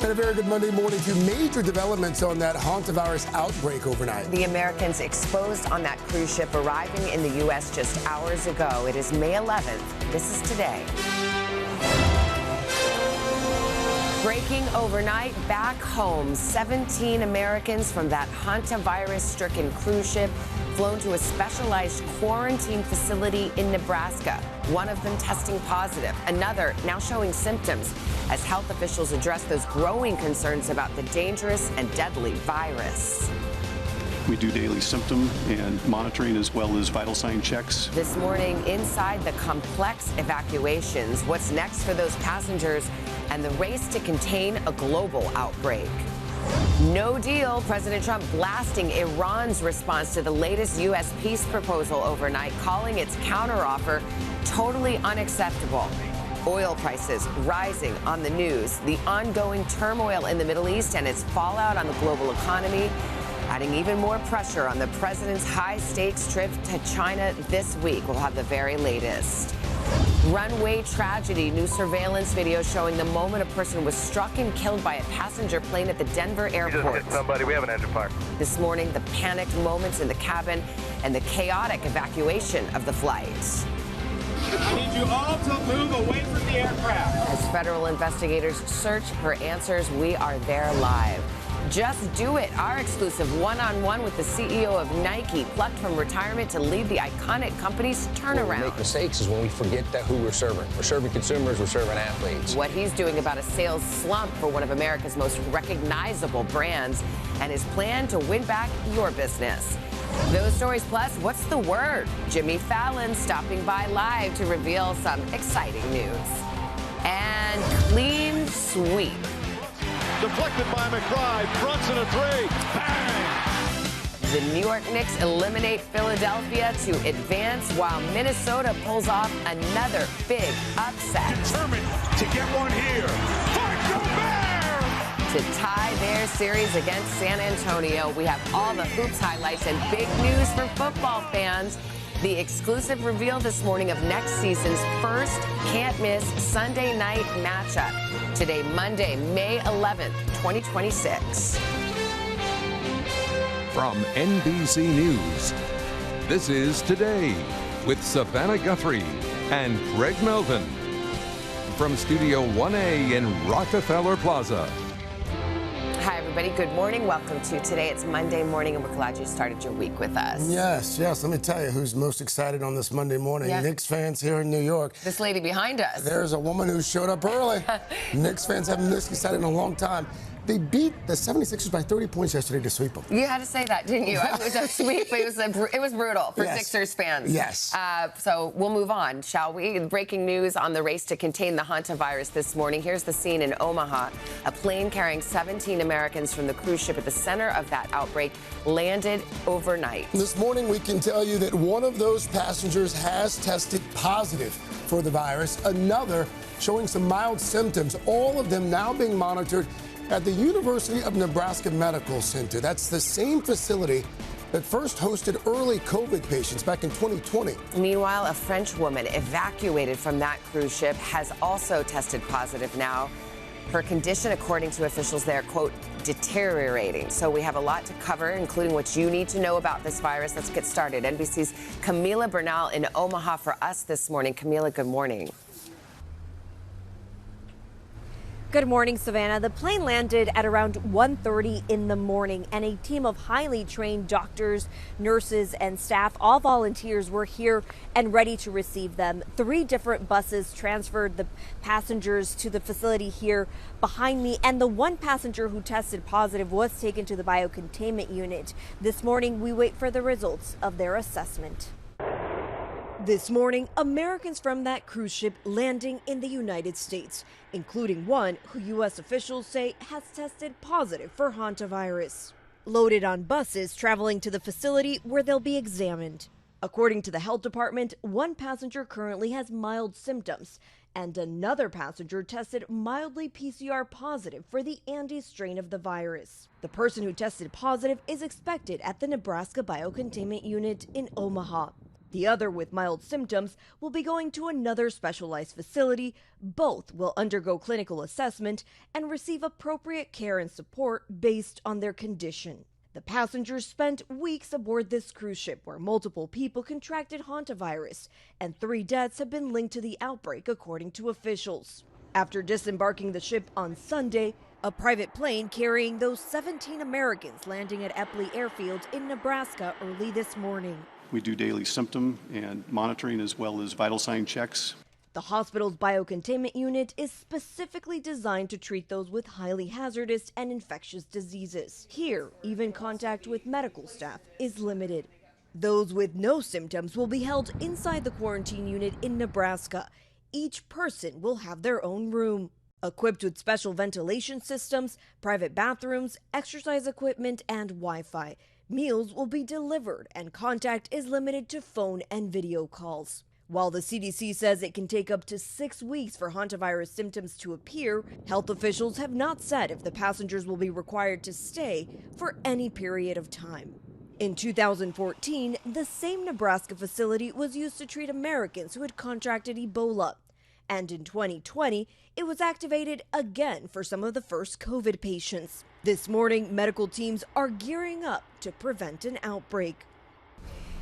And a very good Monday morning to major developments on that hantavirus outbreak overnight. The Americans exposed on that cruise ship arriving in the U.S. just hours ago. It is May 11th. This is today. Breaking overnight back home, 17 Americans from that hantavirus-stricken cruise ship flown to a specialized quarantine facility in Nebraska. One of them testing positive, another now showing symptoms as health officials address those growing concerns about the dangerous and deadly virus. We do daily symptom and monitoring as well as vital sign checks. This morning, inside the complex evacuations, what's next for those passengers and the race to contain a global outbreak. No deal. President Trump blasting Iran's response to the latest U.S. peace proposal overnight, calling its counteroffer totally unacceptable. Oil prices rising on the news, the ongoing turmoil in the Middle East and its fallout on the global economy, adding even more pressure on the president's high-stakes trip to China this week. We'll have the very latest. Runway tragedy. New surveillance video showing the moment a person was struck and killed by a passenger plane at the Denver airport. We just hit somebody. We have an engine fire. This morning, the panicked moments in the cabin and the chaotic evacuation of the flight. I need you all to move away from the aircraft. As federal investigators search for answers, we are there live. Just Do It, our exclusive one-on-one with the CEO of Nike, plucked from retirement to lead the iconic company's turnaround. Where we make mistakes is when we forget that who we're serving. We're serving consumers, we're serving athletes. What he's doing about a sales slump for one of America's most recognizable brands and his plan to win back your business. Those stories plus, what's the word? Jimmy Fallon stopping by live to reveal some exciting news. And clean sweep. Deflected by McBride, fronts in a three. Bang! The New York Knicks eliminate Philadelphia to advance while Minnesota pulls off another big upset. Determined to get one here. Fight the Bear! To tie their series against San Antonio, we have all the hoops highlights and big news for football fans. The exclusive reveal this morning of next season's first can't-miss Sunday night matchup. Today, Monday, May 11th, 2026. From NBC News, this is Today with Savannah Guthrie and Craig Melvin. From Studio 1A in Rockefeller Plaza. Hi, everybody. Good morning. Welcome to Today. It's Monday morning, and we're glad you started your week with us. Yes. Let me tell you who's most excited on this Monday morning. Yeah. Knicks fans here in New York. This lady behind us. There's a woman who showed up early. Knicks fans haven't been this excited in a long time. They beat the 76ers by 30 points yesterday to sweep them. You had to say that, didn't you? It was a sweep, but it was brutal for Sixers fans. Yes. So we'll move on, shall we? Breaking news on the race to contain the hantavirus this morning. Here's the scene in Omaha. A plane carrying 17 Americans from the cruise ship at the center of that outbreak landed overnight. This morning, we can tell you that one of those passengers has tested positive for the virus. Another showing some mild symptoms. All of them now being monitored at the University of Nebraska Medical Center. That's the same facility that first hosted early COVID patients back in 2020. Meanwhile, a French woman evacuated from that cruise ship has also tested positive now. Her condition, according to officials there, quote, deteriorating. So we have a lot to cover, including what you need to know about this virus. Let's get started. NBC's Camila Bernal in Omaha for us this morning. Camila, good morning. Good morning, Savannah. The plane landed at around 1:30 in the morning, and a team of highly trained doctors, nurses, and staff, all volunteers, were here and ready to receive them. 3 different buses transferred the passengers to the facility here behind me, and the one passenger who tested positive was taken to the biocontainment unit. This morning, we wait for the results of their assessment. This morning, Americans from that cruise ship landing in the United States, including one who U.S. officials say has tested positive for hantavirus. Loaded on buses traveling to the facility where they'll be examined. According to the health department, one passenger currently has mild symptoms, and another passenger tested mildly PCR positive for the Andes strain of the virus. The person who tested positive is expected at the Nebraska Biocontainment Unit in Omaha. The other, with mild symptoms, will be going to another specialized facility. Both will undergo clinical assessment and receive appropriate care and support based on their condition. The passengers spent weeks aboard this cruise ship where multiple people contracted hantavirus, and 3 deaths have been linked to the outbreak, according to officials. After disembarking the ship on Sunday, a private plane carrying those 17 Americans landing at Eppley Airfield in Nebraska early this morning. We do daily symptom and monitoring as well as vital sign checks. The hospital's biocontainment unit is specifically designed to treat those with highly hazardous and infectious diseases. Here, even contact with medical staff is limited. Those with no symptoms will be held inside the quarantine unit in Nebraska. Each person will have their own room, equipped with special ventilation systems, private bathrooms, exercise equipment, and Wi-Fi. Meals will be delivered, and contact is limited to phone and video calls. While the CDC says it can take up to 6 weeks for hantavirus symptoms to appear, health officials have not said if the passengers will be required to stay for any period of time. In 2014, the same Nebraska facility was used to treat Americans who had contracted Ebola. And in 2020, it was activated again for some of the first COVID patients. This morning, medical teams are gearing up to prevent an outbreak.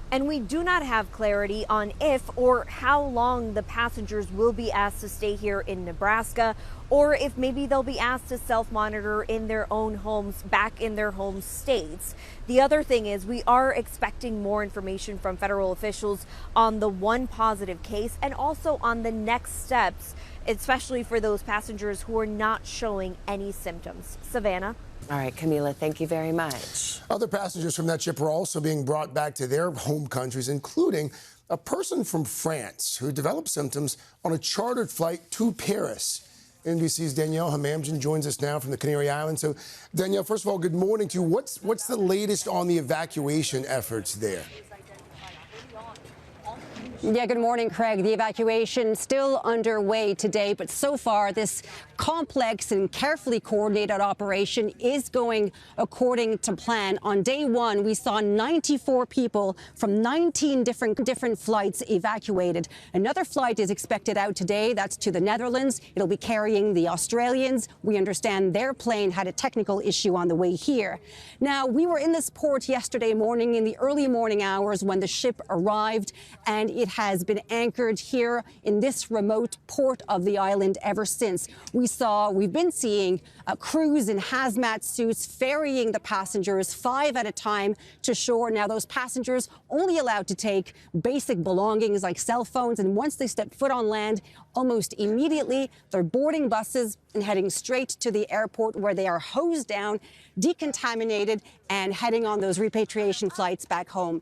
And we do not have clarity on if or how long the passengers will be asked to stay here in Nebraska, or if maybe they'll be asked to self-monitor in their own homes back in their home states. The other thing is we are expecting more information from federal officials on the one positive case and also on the next steps, especially for those passengers who are not showing any symptoms. Savannah? All right, Camila, thank you very much. Other passengers from that ship are also being brought back to their home countries, including a person from France who developed symptoms on a chartered flight to Paris. NBC's Danielle Hamamjian joins us now from the Canary Islands. So, Danielle, first of all, good morning to you. What's the latest on the evacuation efforts there? Yeah, good morning, Craig. The evacuation still underway today, but so far this complex and carefully coordinated operation is going according to plan. On day one, we saw 94 people from 19 different flights evacuated. Another flight is expected out today. That's to the Netherlands. It'll be carrying the Australians. We understand their plane had a technical issue on the way here. Now, we were in this port yesterday morning in the early morning hours when the ship arrived, and it has been anchored here in this remote port of the island ever since. We've been seeing crews in hazmat suits ferrying the passengers 5 at a time to shore. Now, those passengers only allowed to take basic belongings like cell phones, and once they step foot on land, almost immediately they're boarding buses and heading straight to the airport where they are hosed down, decontaminated, and heading on those repatriation flights back home.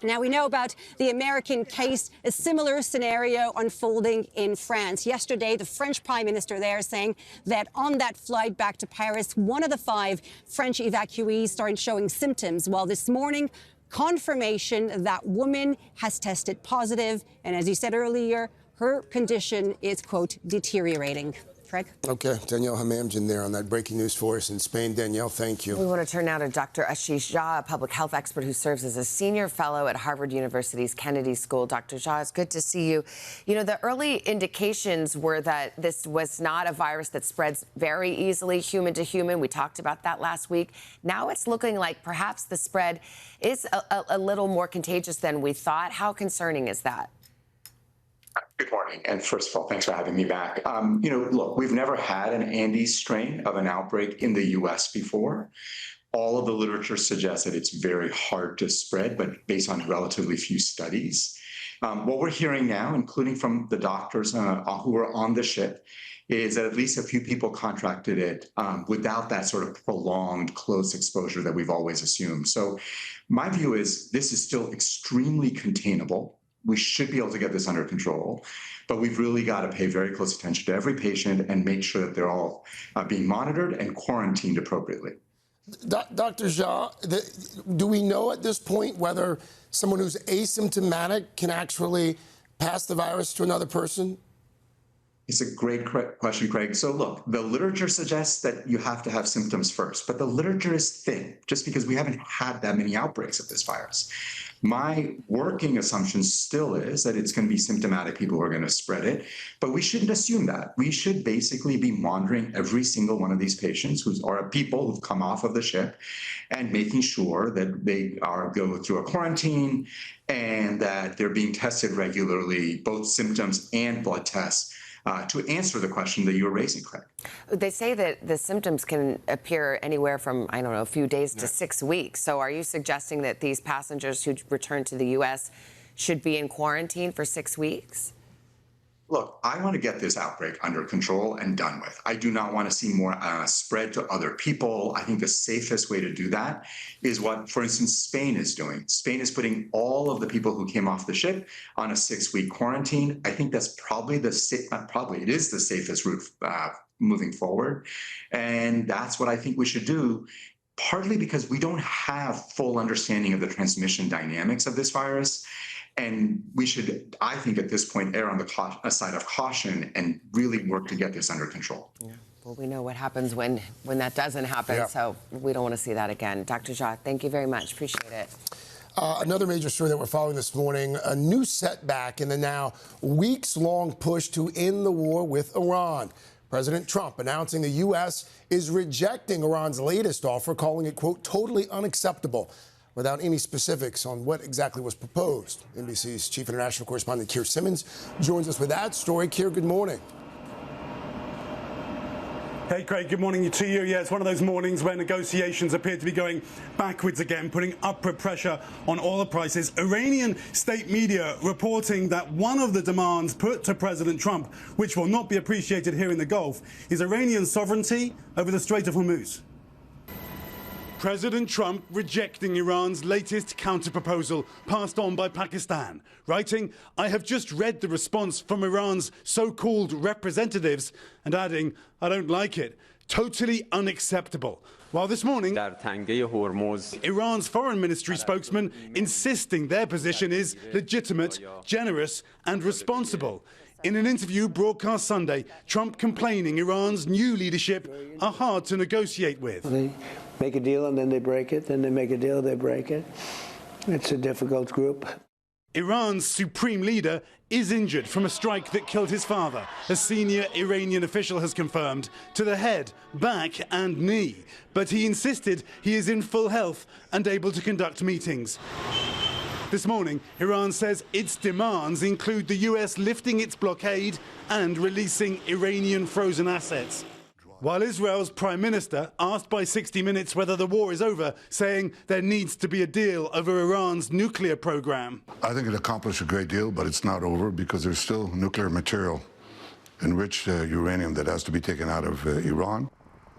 Now, we know about the American case, a similar scenario unfolding in France. Yesterday, the French prime minister there saying that on that flight back to Paris, one of the 5 French evacuees started showing symptoms. While this morning, confirmation that woman has tested positive. And as you said earlier, her condition is, quote, deteriorating. Craig? Okay, Danielle Hamamjian there on that breaking news for us in Spain. Danielle, thank you. We want to turn now to Dr. Ashish Jha, a public health expert who serves as a senior fellow at Harvard University's Kennedy School. Dr. Jha, it's good to see you. You know, the early indications were that this was not a virus that spreads very easily human to human. We talked about that last week. Now it's looking like perhaps the spread is a little more contagious than we thought. How concerning is that? Good morning. And first of all, thanks for having me back. Look, we've never had an Andes strain of an outbreak in the U.S. before. All of the literature suggests that it's very hard to spread, but based on relatively few studies. What we're hearing now, including from the doctors who are on the ship, is that at least a few people contracted it without that sort of prolonged close exposure that we've always assumed. So my view is this is still extremely containable. We should be able to get this under control, but we've really got to pay very close attention to every patient and make sure that they're all being monitored and quarantined appropriately. Dr. Jha, do we know at this point whether someone who's asymptomatic can actually pass the virus to another person? It's a great question, Craig. So look, the literature suggests that you have to have symptoms first, but the literature is thin just because we haven't had that many outbreaks of this virus. My working assumption still is that it's going to be symptomatic people who are going to spread it, but we shouldn't assume that. We should basically be monitoring every single one of these patients who are people who've come off of the ship and making sure that they go through a quarantine and that they're being tested regularly, both symptoms and blood tests, to answer the question that you were raising, Craig. They say that the symptoms can appear anywhere from, I don't know, a few days to 6 weeks. So are you suggesting that these passengers who return to the U.S. should be in quarantine for 6 weeks? Look, I want to get this outbreak under control and done with. I do not want to see more spread to other people. I think the safest way to do that is what, for instance, Spain is doing. Spain is putting all of the people who came off the ship on a 6-week quarantine. I think that's probably it is the safest route moving forward. And that's what I think we should do, partly because we don't have full understanding of the transmission dynamics of this virus. And we should, I think, at this point, err on the side of caution and really work to get this under control. Yeah. Well, we know what happens when that doesn't happen, so we don't want to see that again. Dr. Jha, thank you very much. Appreciate it. Another major story that we're following this morning, a new setback in the now weeks-long push to end the war with Iran. President Trump announcing the U.S. is rejecting Iran's latest offer, calling it, quote, totally unacceptable, without any specifics on what exactly was proposed. NBC's chief international correspondent Keir Simmons joins us with that story. Keir, good morning. Hey, Craig, good morning to you. Yeah, it's one of those mornings where negotiations appear to be going backwards again, putting upward pressure on oil prices. Iranian state media reporting that one of the demands put to President Trump, which will not be appreciated here in the Gulf, is Iranian sovereignty over the Strait of Hormuz. President Trump rejecting Iran's latest counter-proposal passed on by Pakistan, writing, "I have just read the response from Iran's so-called representatives," and adding, "I don't like it. Totally unacceptable." While this morning, Iran's foreign ministry spokesman insisting their position is legitimate, generous and responsible. In an interview broadcast Sunday, Trump complaining Iran's new leadership are hard to negotiate with. They make a deal and then they break it, then they make a deal, they break it. It's a difficult group. Iran's supreme leader is injured from a strike that killed his father, a senior Iranian official has confirmed, to the head, back and knee. But he insisted he is in full health and able to conduct meetings. This morning, Iran says its demands include the US lifting its blockade and releasing Iranian frozen assets. While Israel's prime minister, asked by 60 Minutes whether the war is over, saying there needs to be a deal over Iran's nuclear program. I think it accomplished a great deal, but it's not over because there's still nuclear material, enriched uranium, that has to be taken out of Iran.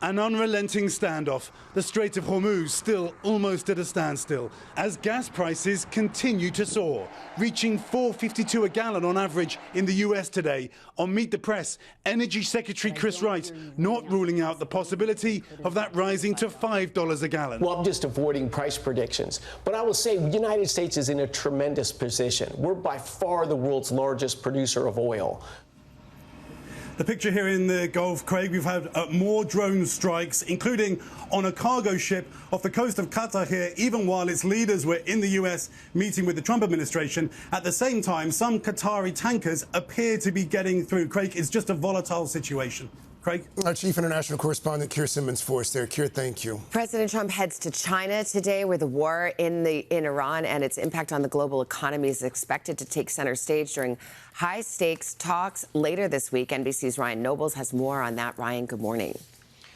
An unrelenting standoff, the Strait of Hormuz still almost at a standstill, as gas prices continue to soar, reaching $4.52 a gallon on average in the US today. On Meet the Press, Energy Secretary Chris Wright not ruling out the possibility of that rising to $5 a gallon. Well, I'm just avoiding price predictions, but I will say the United States is in a tremendous position. We're by far the world's largest producer of oil. The picture here in the Gulf, Craig, we've had more drone strikes, including on a cargo ship off the coast of Qatar here, even while its leaders were in the US meeting with the Trump administration. At the same time, some Qatari tankers appear to be getting through. Craig, it's just a volatile situation. Craig? Our chief international correspondent, Keir Simmons, for us there. Keir, thank you. President Trump heads to China today, where the war in Iran and its impact on the global economy is expected to take center stage during high-stakes talks later this week. NBC's Ryan Nobles has more on that. Ryan, good morning.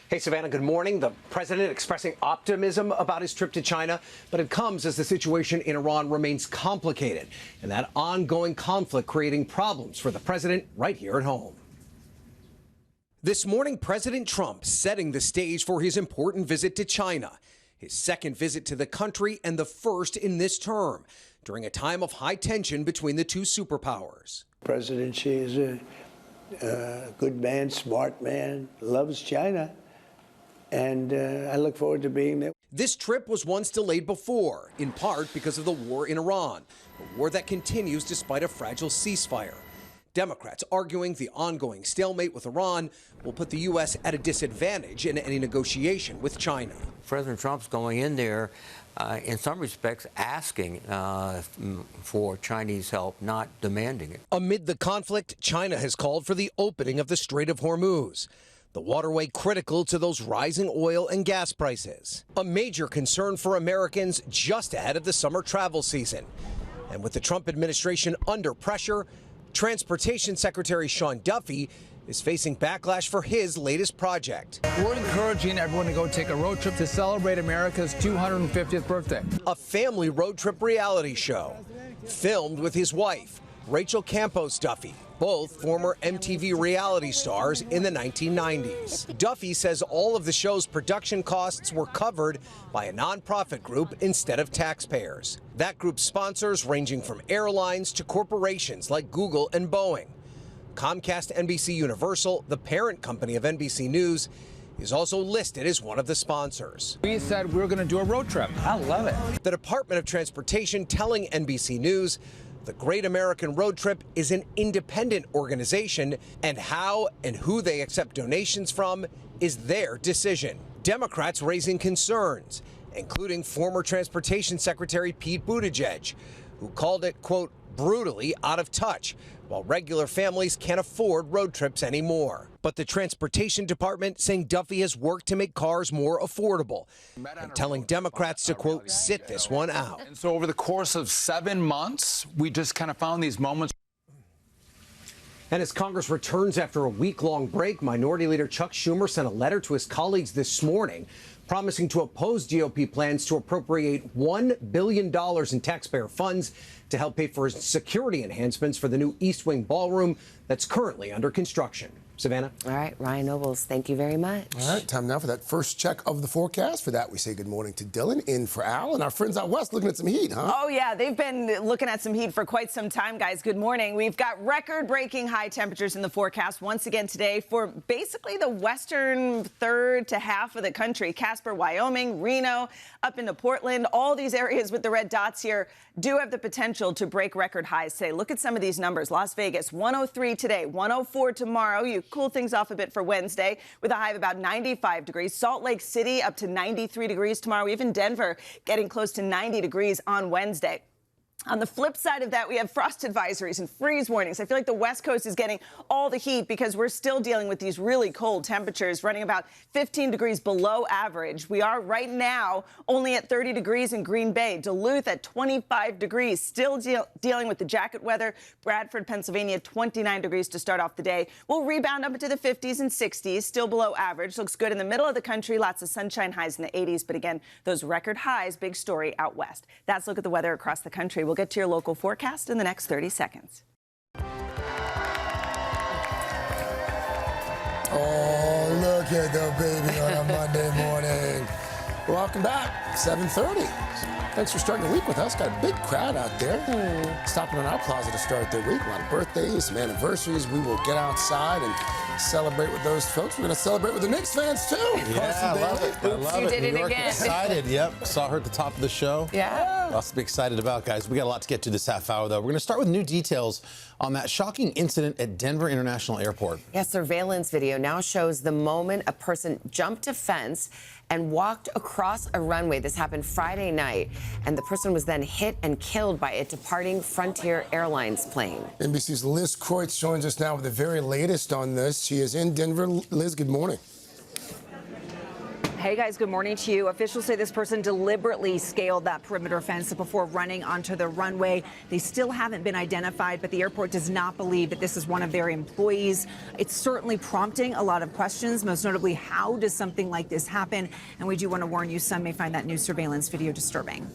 Hey, Savannah, good morning. The president expressing optimism about his trip to China, but it comes as the situation in Iran remains complicated and that ongoing conflict creating problems for the president right here at home. This morning, President Trump setting the stage for his important visit to China, his second visit to the country and the first in this term, during a time of high tension between the two superpowers. President Xi is a good man, smart man, loves China, and I look forward to being there. This trip was once delayed before, in part because of the war in Iran, a war that continues despite a fragile ceasefire. Democrats arguing the ongoing stalemate with Iran will put the U.S. at a disadvantage in any negotiation with China. President Trump's going in there, in some respects, asking for Chinese help, not demanding it. Amid the conflict, China has called for the opening of the Strait of Hormuz, the waterway critical to those rising oil and gas prices. A major concern for Americans just ahead of the summer travel season. And with the Trump administration under pressure, Transportation Secretary Sean Duffy is facing backlash for his latest project. We're encouraging everyone to go take a road trip to celebrate America's 250th birthday. A family road trip reality show filmed with his wife, Rachel Campos Duffy, both former MTV reality stars in the 1990s. Duffy says all of the show's production costs were covered by a nonprofit group instead of taxpayers. That group's sponsors ranging from airlines to corporations like Google and Boeing. Comcast NBC Universal, the parent company of NBC News, is also listed as one of the sponsors. We said we were going to do a road trip. I love it. The Department of Transportation telling NBC News the Great American Road Trip is an independent organization, and how and who they accept donations from is their decision. Democrats raising concerns, including former Transportation Secretary Pete Buttigieg, who called it, quote, brutally out of touch, while regular families can't afford road trips anymore. But the Transportation Department saying Duffy has worked to make cars more affordable and telling Democrats to, quote, sit this one out. And so over the course of 7 months, we just kind of found these moments. And as Congress returns after a week-long break, Minority Leader Chuck Schumer sent a letter to his colleagues this morning promising to oppose GOP plans to appropriate $1 billion in taxpayer funds to help pay for security enhancements for the new East Wing ballroom that's currently under construction. Savannah? All right, Ryan Nobles, thank you very much. All right, time now for that first check of the forecast. For that, we say good morning to Dylan, in for Al, and our friends out west looking at some heat, huh? Oh, yeah, they've been looking at some heat for quite some time, guys. Good morning. We've got record-breaking high temperatures in the forecast once again today for basically the western third to half of the country. Casper, Wyoming, Reno, up into Portland, all these areas with the red dots here do have the potential to break record highs today. Look at some of these numbers. Las Vegas, 103 today, 104 tomorrow. You cool things off a bit for Wednesday with a high of about 95 degrees. Salt Lake City up to 93 degrees tomorrow. Even Denver getting close to 90 degrees on Wednesday. On the flip side of that, we have frost advisories and freeze warnings. I feel like the West Coast is getting all the heat because we're still dealing with these really cold temperatures running about 15 degrees below average. We are right now only at 30 degrees in Green Bay. Duluth at 25 degrees, still dealing with the jacket weather. Bradford, Pennsylvania, 29 degrees to start off the day. We'll rebound up into the 50s and 60s, still below average. Looks good in the middle of the country. Lots of sunshine, highs in the 80s. But again, those record highs, big story out west. That's a look at the weather across the country. We'll get to your local forecast in the next 30 seconds. Oh, look at the baby on a Monday morning. Welcome back, 7:30. Thanks for starting the week with us. Got a big crowd out there stopping in our plaza to start their week. A lot of birthdays, some anniversaries. We will get outside and celebrate with those folks. We're going to celebrate with the Knicks fans, too. Yeah, I love it. I love you it. did New it York again. excited. Yep. Saw her at the top of the show. Yeah. Lots to be excited about, guys. We got a lot to get to this half hour, though. We're going to start with new details on that shocking incident at Denver International Airport. Yeah, surveillance video now shows the moment a person jumped a fence and walked across a runway. This happened Friday night, and the person was then hit and killed by a departing Frontier Airlines plane. NBC's Liz Kreutz joins us now with the very latest on this. She is in Denver. Liz, good morning. Hey guys, good morning to you. Officials say this person deliberately scaled that perimeter fence before running onto the runway. They still haven't been identified, but the airport does not believe that this is one of their employees. It's certainly prompting a lot of questions, most notably, how does something like this happen? And we do want to warn you, some may find that new surveillance video disturbing.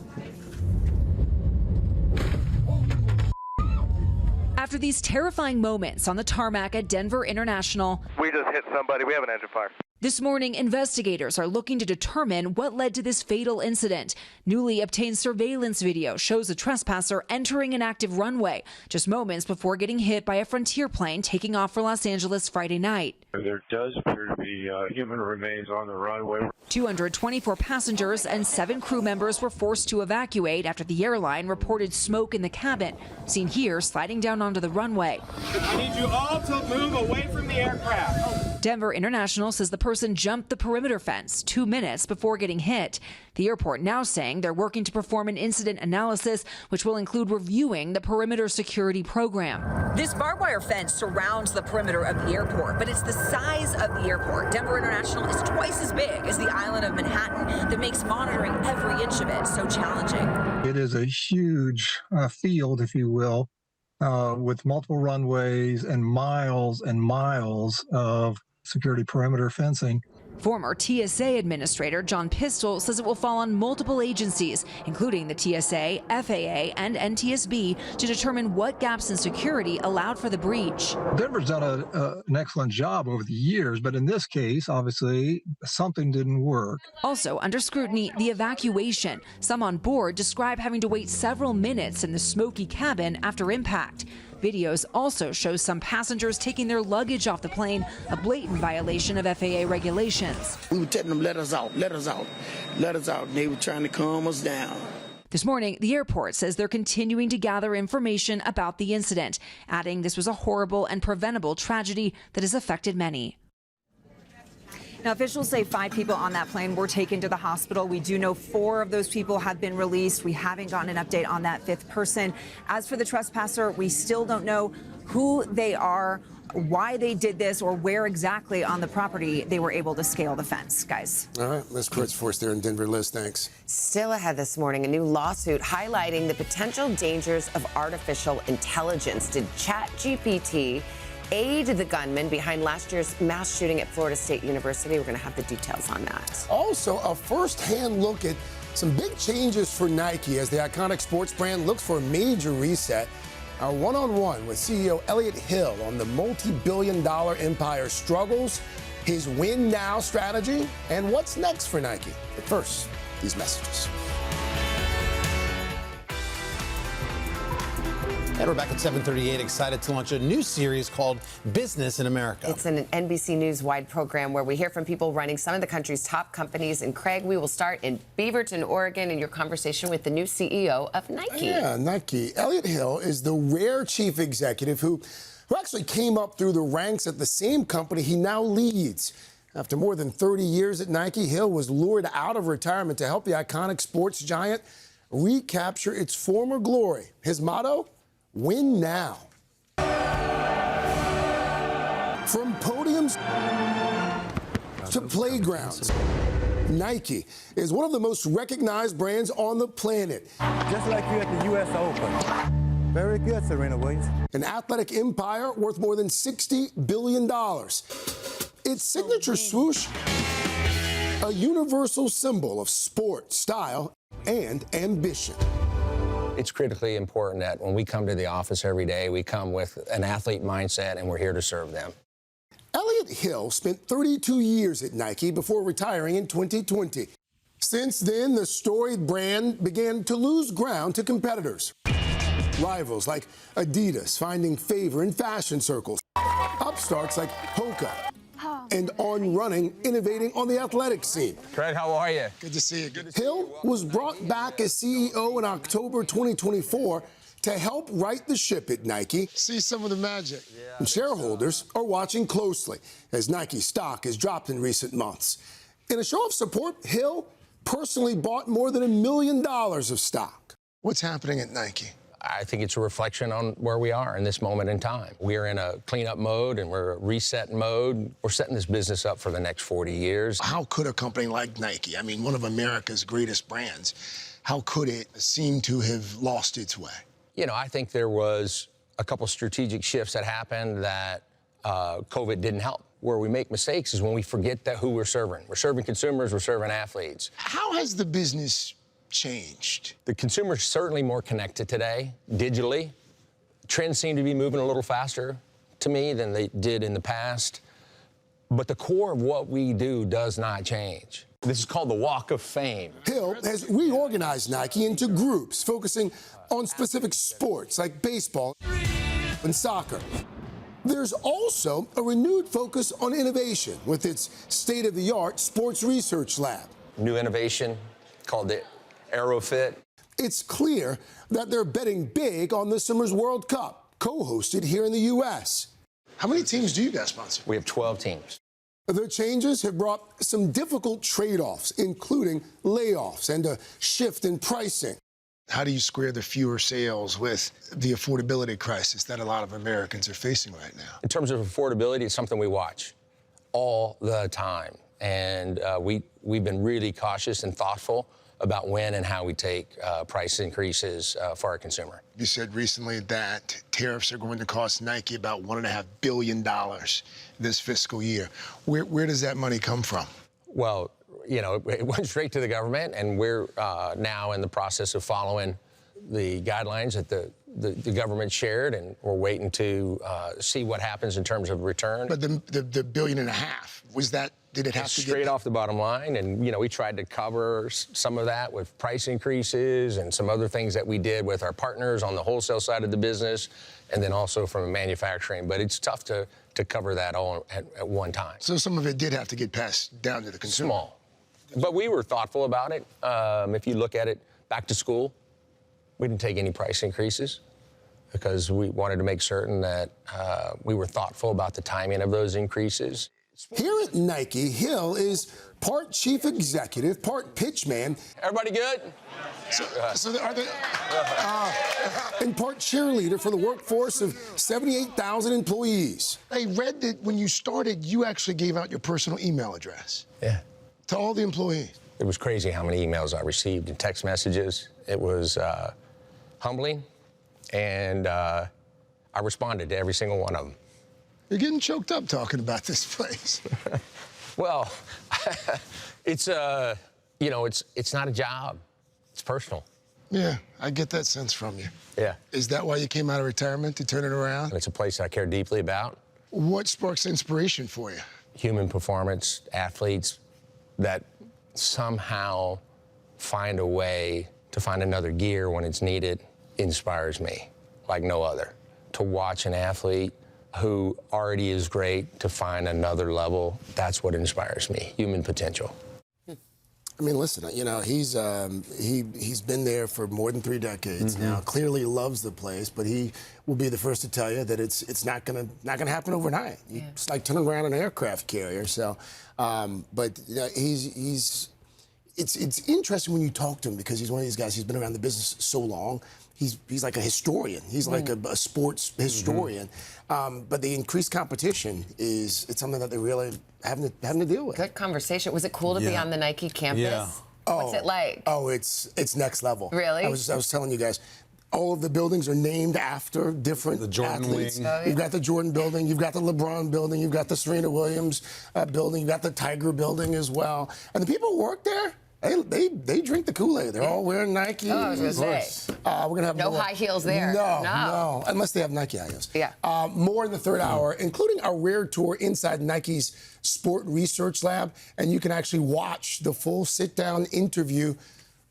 After these terrifying moments on the tarmac at Denver International, we just hit somebody. We have an engine fire. This morning, investigators are looking to determine what led to this fatal incident. Newly obtained surveillance video shows a trespasser entering an active runway just moments before getting hit by a Frontier plane taking off for Los Angeles Friday night. There does appear to be human remains on the runway. 224 passengers and 7 crew members were forced to evacuate after the airline reported smoke in the cabin, seen here sliding down onto the runway. I need you all to move away from the aircraft. Denver International says the person jumped the perimeter fence 2 minutes before getting hit. The airport now saying they're working to perform an incident analysis, which will include reviewing the perimeter security program. This barbed wire fence surrounds the perimeter of the airport, but it's the size of the airport. Denver International is twice as big as the island of Manhattan. That makes monitoring every inch of it so challenging. It is a huge field, if you will, with multiple runways and miles of security perimeter fencing. Former TSA Administrator John Pistol says it will fall on multiple agencies, including the TSA, FAA, and NTSB, to determine what gaps in security allowed for the breach. Denver's done an excellent job over the years, but in this case, obviously, something didn't work. Also under scrutiny, the evacuation. Some on board describe having to wait several minutes in the smoky cabin after impact. Videos also show some passengers taking their luggage off the plane, a blatant violation of FAA regulations. We were telling them, let us out, let us out, let us out. And they were trying to calm us down. This morning, the airport says they're continuing to gather information about the incident, adding this was a horrible and preventable tragedy that has affected many. Now, officials say 5 people on that plane were taken to the hospital. We do know 4 of those people have been released. We haven't gotten an update on that 5th person. As for the trespasser, we still don't know who they are, why they did this, or where exactly on the property they were able to scale the fence. Guys. All right, Liz Kurtz for us there in Denver. Liz, thanks. Still ahead this morning, a new lawsuit highlighting the potential dangers of artificial intelligence. Did ChatGPT aid the gunman behind last year's mass shooting at Florida State University? We're going to have the details on that. Also, a first-hand look at some big changes for Nike as the iconic sports brand looks for a major reset. Our one-on-one with CEO Elliott Hill on the multi-billion-dollar empire struggles, his win now strategy, and what's next for Nike. But first, these messages. And we're back at 7:38, excited to launch a new series called Business in America. It's an NBC News-wide program where we hear from people running some of the country's top companies. And Craig, we will start in Beaverton, Oregon, in your conversation with the new CEO of Nike. Yeah, Nike. Elliott Hill is the rare chief executive who actually came up through the ranks at the same company he now leads. After more than 30 years at Nike, Hill was lured out of retirement to help the iconic sports giant recapture its former glory. His motto? Win now. From podiums to playgrounds, Nike is one of the most recognized brands on the planet. Just like you at the U.S. Open. Very good, Serena Williams. An athletic empire worth more than $60 billion. Its signature swoosh, a universal symbol of sport, style, and ambition. It's critically important that when we come to the office every day, we come with an athlete mindset and we're here to serve them. Elliott Hill spent 32 years at Nike before retiring in 2020. Since then, the storied brand began to lose ground to competitors. Rivals like Adidas finding favor in fashion circles. Upstarts like Hoka. And On Running, innovating on the athletic scene. Craig, how are you? Good to see you. Hill was brought back as CEO in October 2024 to help right the ship at Nike. See some of the magic. And shareholders are watching closely as Nike stock has dropped in recent months. In a show of support, Hill personally bought more than $1 million of stock. What's happening at Nike? I think it's a reflection on where we are in this moment in time. We're in a cleanup mode and we're a reset mode. We're setting this business up for the next 40 years. How could a company like Nike, I mean, one of America's greatest brands, how could it seem to have lost its way? You know, I think there was a couple strategic shifts that happened that COVID didn't help. Where we make mistakes is when we forget that who we're serving. We're serving consumers, we're serving athletes. How has the business changed? The consumer's certainly more connected today, digitally. Trends seem to be moving a little faster to me than they did in the past. But the core of what we do does not change. This is called the Walk of Fame. Hill has reorganized Nike into groups focusing on specific sports like baseball and soccer. There's also a renewed focus on innovation with its state-of-the-art sports research lab. New innovation called the AeroFit. It's clear that they're betting big on this summer's World Cup, co-hosted here in the U.S. How many teams do you guys sponsor? We have 12 teams. The changes have brought some difficult trade-offs, including layoffs and a shift in pricing. How do you square the fewer sales with the affordability crisis that a lot of Americans are facing right now? In terms of affordability, it's something we watch all the time. And we've been really cautious and thoughtful about when and how we take price increases for our consumer. You said recently that tariffs are going to cost Nike about $1.5 billion this fiscal year. Where does that money come from? Well, you know, it went straight to the government, and we're now in the process of following the guidelines that the government shared, and we're waiting to see what happens in terms of return. But the $1.5 billion, was that, did it have to get straight off the bottom line? And, you know, we tried to cover some of that with price increases and some other things that we did with our partners on the wholesale side of the business, and then also from manufacturing. But it's tough to cover that all at one time. So some of it did have to get passed down to the consumer? Small. But we were thoughtful about it. If you look at it, back to school, we didn't take any price increases because we wanted to make certain that we were thoughtful about the timing of those increases. Here at Nike, Hill is part chief executive, part pitchman. Everybody good? So are they, and part cheerleader for the workforce of 78,000 employees. I read that when you started, you actually gave out your personal email address. Yeah. To all the employees. It was crazy how many emails I received and text messages. It was humbling, and I responded to every single one of them. You're getting choked up talking about this place. Well, it's you know, it's not a job. It's personal. Yeah, I get that sense from you. Yeah. Is that why you came out of retirement, to turn it around? It's a place I care deeply about. What sparks inspiration for you? Human performance, athletes that somehow find a way to find another gear when it's needed inspires me like no other. To watch an athlete who already is great to find another level, that's what inspires me, human potential. I mean, listen, you know, he's been there for more than 3 decades now. Clearly loves the place, but he will be the first to tell you that it's not gonna happen overnight. Yeah. It's like turning around an aircraft carrier. So, but you know, it's interesting when you talk to him because he's one of these guys. He's been around the business so long. He's like a historian. He's like a sports historian. But the increased competition it's something that they really having to deal with. Good conversation. Was it cool to be on the Nike campus? Yeah. What's it like? Oh, it's next level. Really? I was telling you guys. All of the buildings are named after different athletes. Wing. You've got the Jordan building, you've got the LeBron building, you've got the Serena Williams building, you've got the Tiger building as well. And the people who work there, they drink the Kool-Aid. They're all wearing Nike. Oh, I was going to say. We're gonna have no high heels there. No. Unless they have Nike high heels. Yeah. More in the third hour, including a rare tour inside Nike's Sport Research Lab. And you can actually watch the full sit-down interview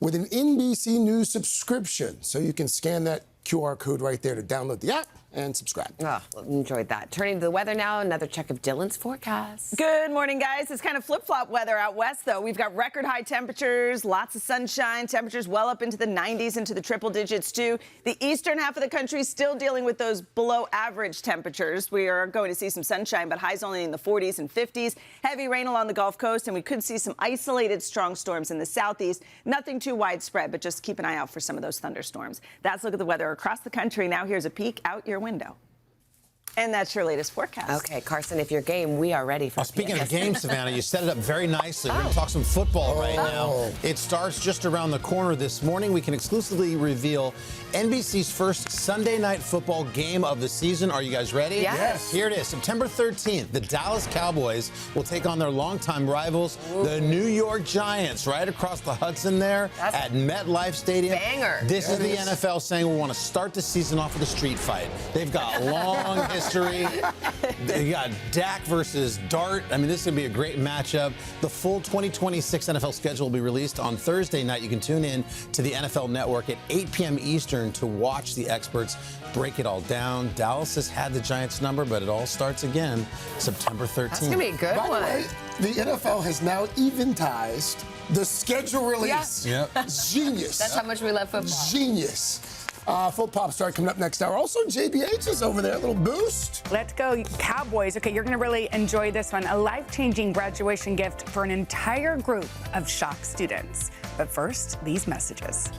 with an NBC News subscription. So you can scan that QR code right there to download the app and subscribe. Oh, enjoyed that. Turning to the weather now, another check of Dylan's forecast. Good morning, guys. It's kind of flip-flop weather out west, though. We've got record high temperatures, lots of sunshine, temperatures well up into the 90s, into the triple digits, too. The eastern half of the country is still dealing with those below average temperatures. We are going to see some sunshine, but highs only in the 40s and 50s. Heavy rain along the Gulf Coast, and we could see some isolated strong storms in the southeast. Nothing too widespread, but just keep an eye out for some of those thunderstorms. That's a look at the weather across the country. Now here's a peek out your window. And that's your latest forecast. Okay, Carson, if you're game, we are ready for Speaking of game, Savannah, you set it up very nicely. We're going to talk some football right now. It starts just around the corner this morning. We can exclusively reveal NBC's first Sunday night football game of the season. Are you guys ready? Yes. Here it is. September 13th, the Dallas Cowboys will take on their longtime rivals, the New York Giants, right across the Hudson there at MetLife Stadium. Banger. This is the NFL saying we want to start the season off with a street fight. They've got long history history. You got Dak versus Dart. I mean, this is going to be a great matchup. The full 2026 NFL schedule will be released on Thursday night. You can tune in to the NFL Network at 8 p.m. Eastern to watch the experts break it all down. Dallas has had the Giants number, but it all starts again September 13th. That's going to be a good By one. the way, the NFL has now eventized the schedule release. Yeah. Yep. Genius. That's how much we love football. Genius. Full pop star coming up next hour. Also, JBH is over there. A little boost. Let's go Cowboys. Okay, you're going to really enjoy this one. A life-changing graduation gift for an entire group of shocked students. But first, these messages.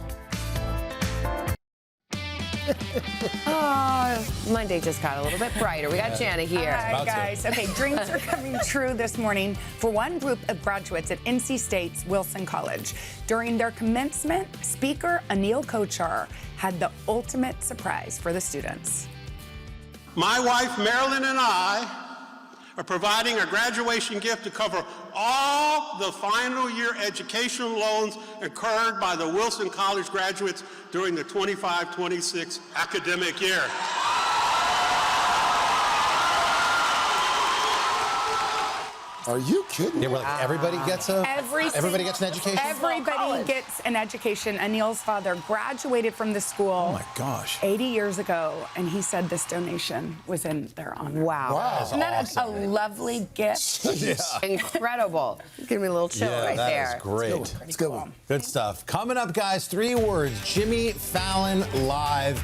Monday just got a little bit brighter. We got Jana here. All right, guys. Okay, dreams are coming true this morning for one group of graduates at NC State's Wilson College. During their commencement, speaker Anil Kochar had the ultimate surprise for the students. My wife, Marilyn, and I are providing a graduation gift to cover all the final year educational loans incurred by the Wilson College graduates during the 25-26 academic year. Are you kidding? Yeah, we're like, everybody gets an education? Everybody gets an education. Anil's father graduated from the school. Oh, my gosh. 80 years ago, and he said this donation was in their honor. Wow. Isn't that a lovely gift? Yeah. Incredible. Give me a little chill right that there. is great. It's good one. Good stuff. Coming up, guys, 3 words. Jimmy Fallon live.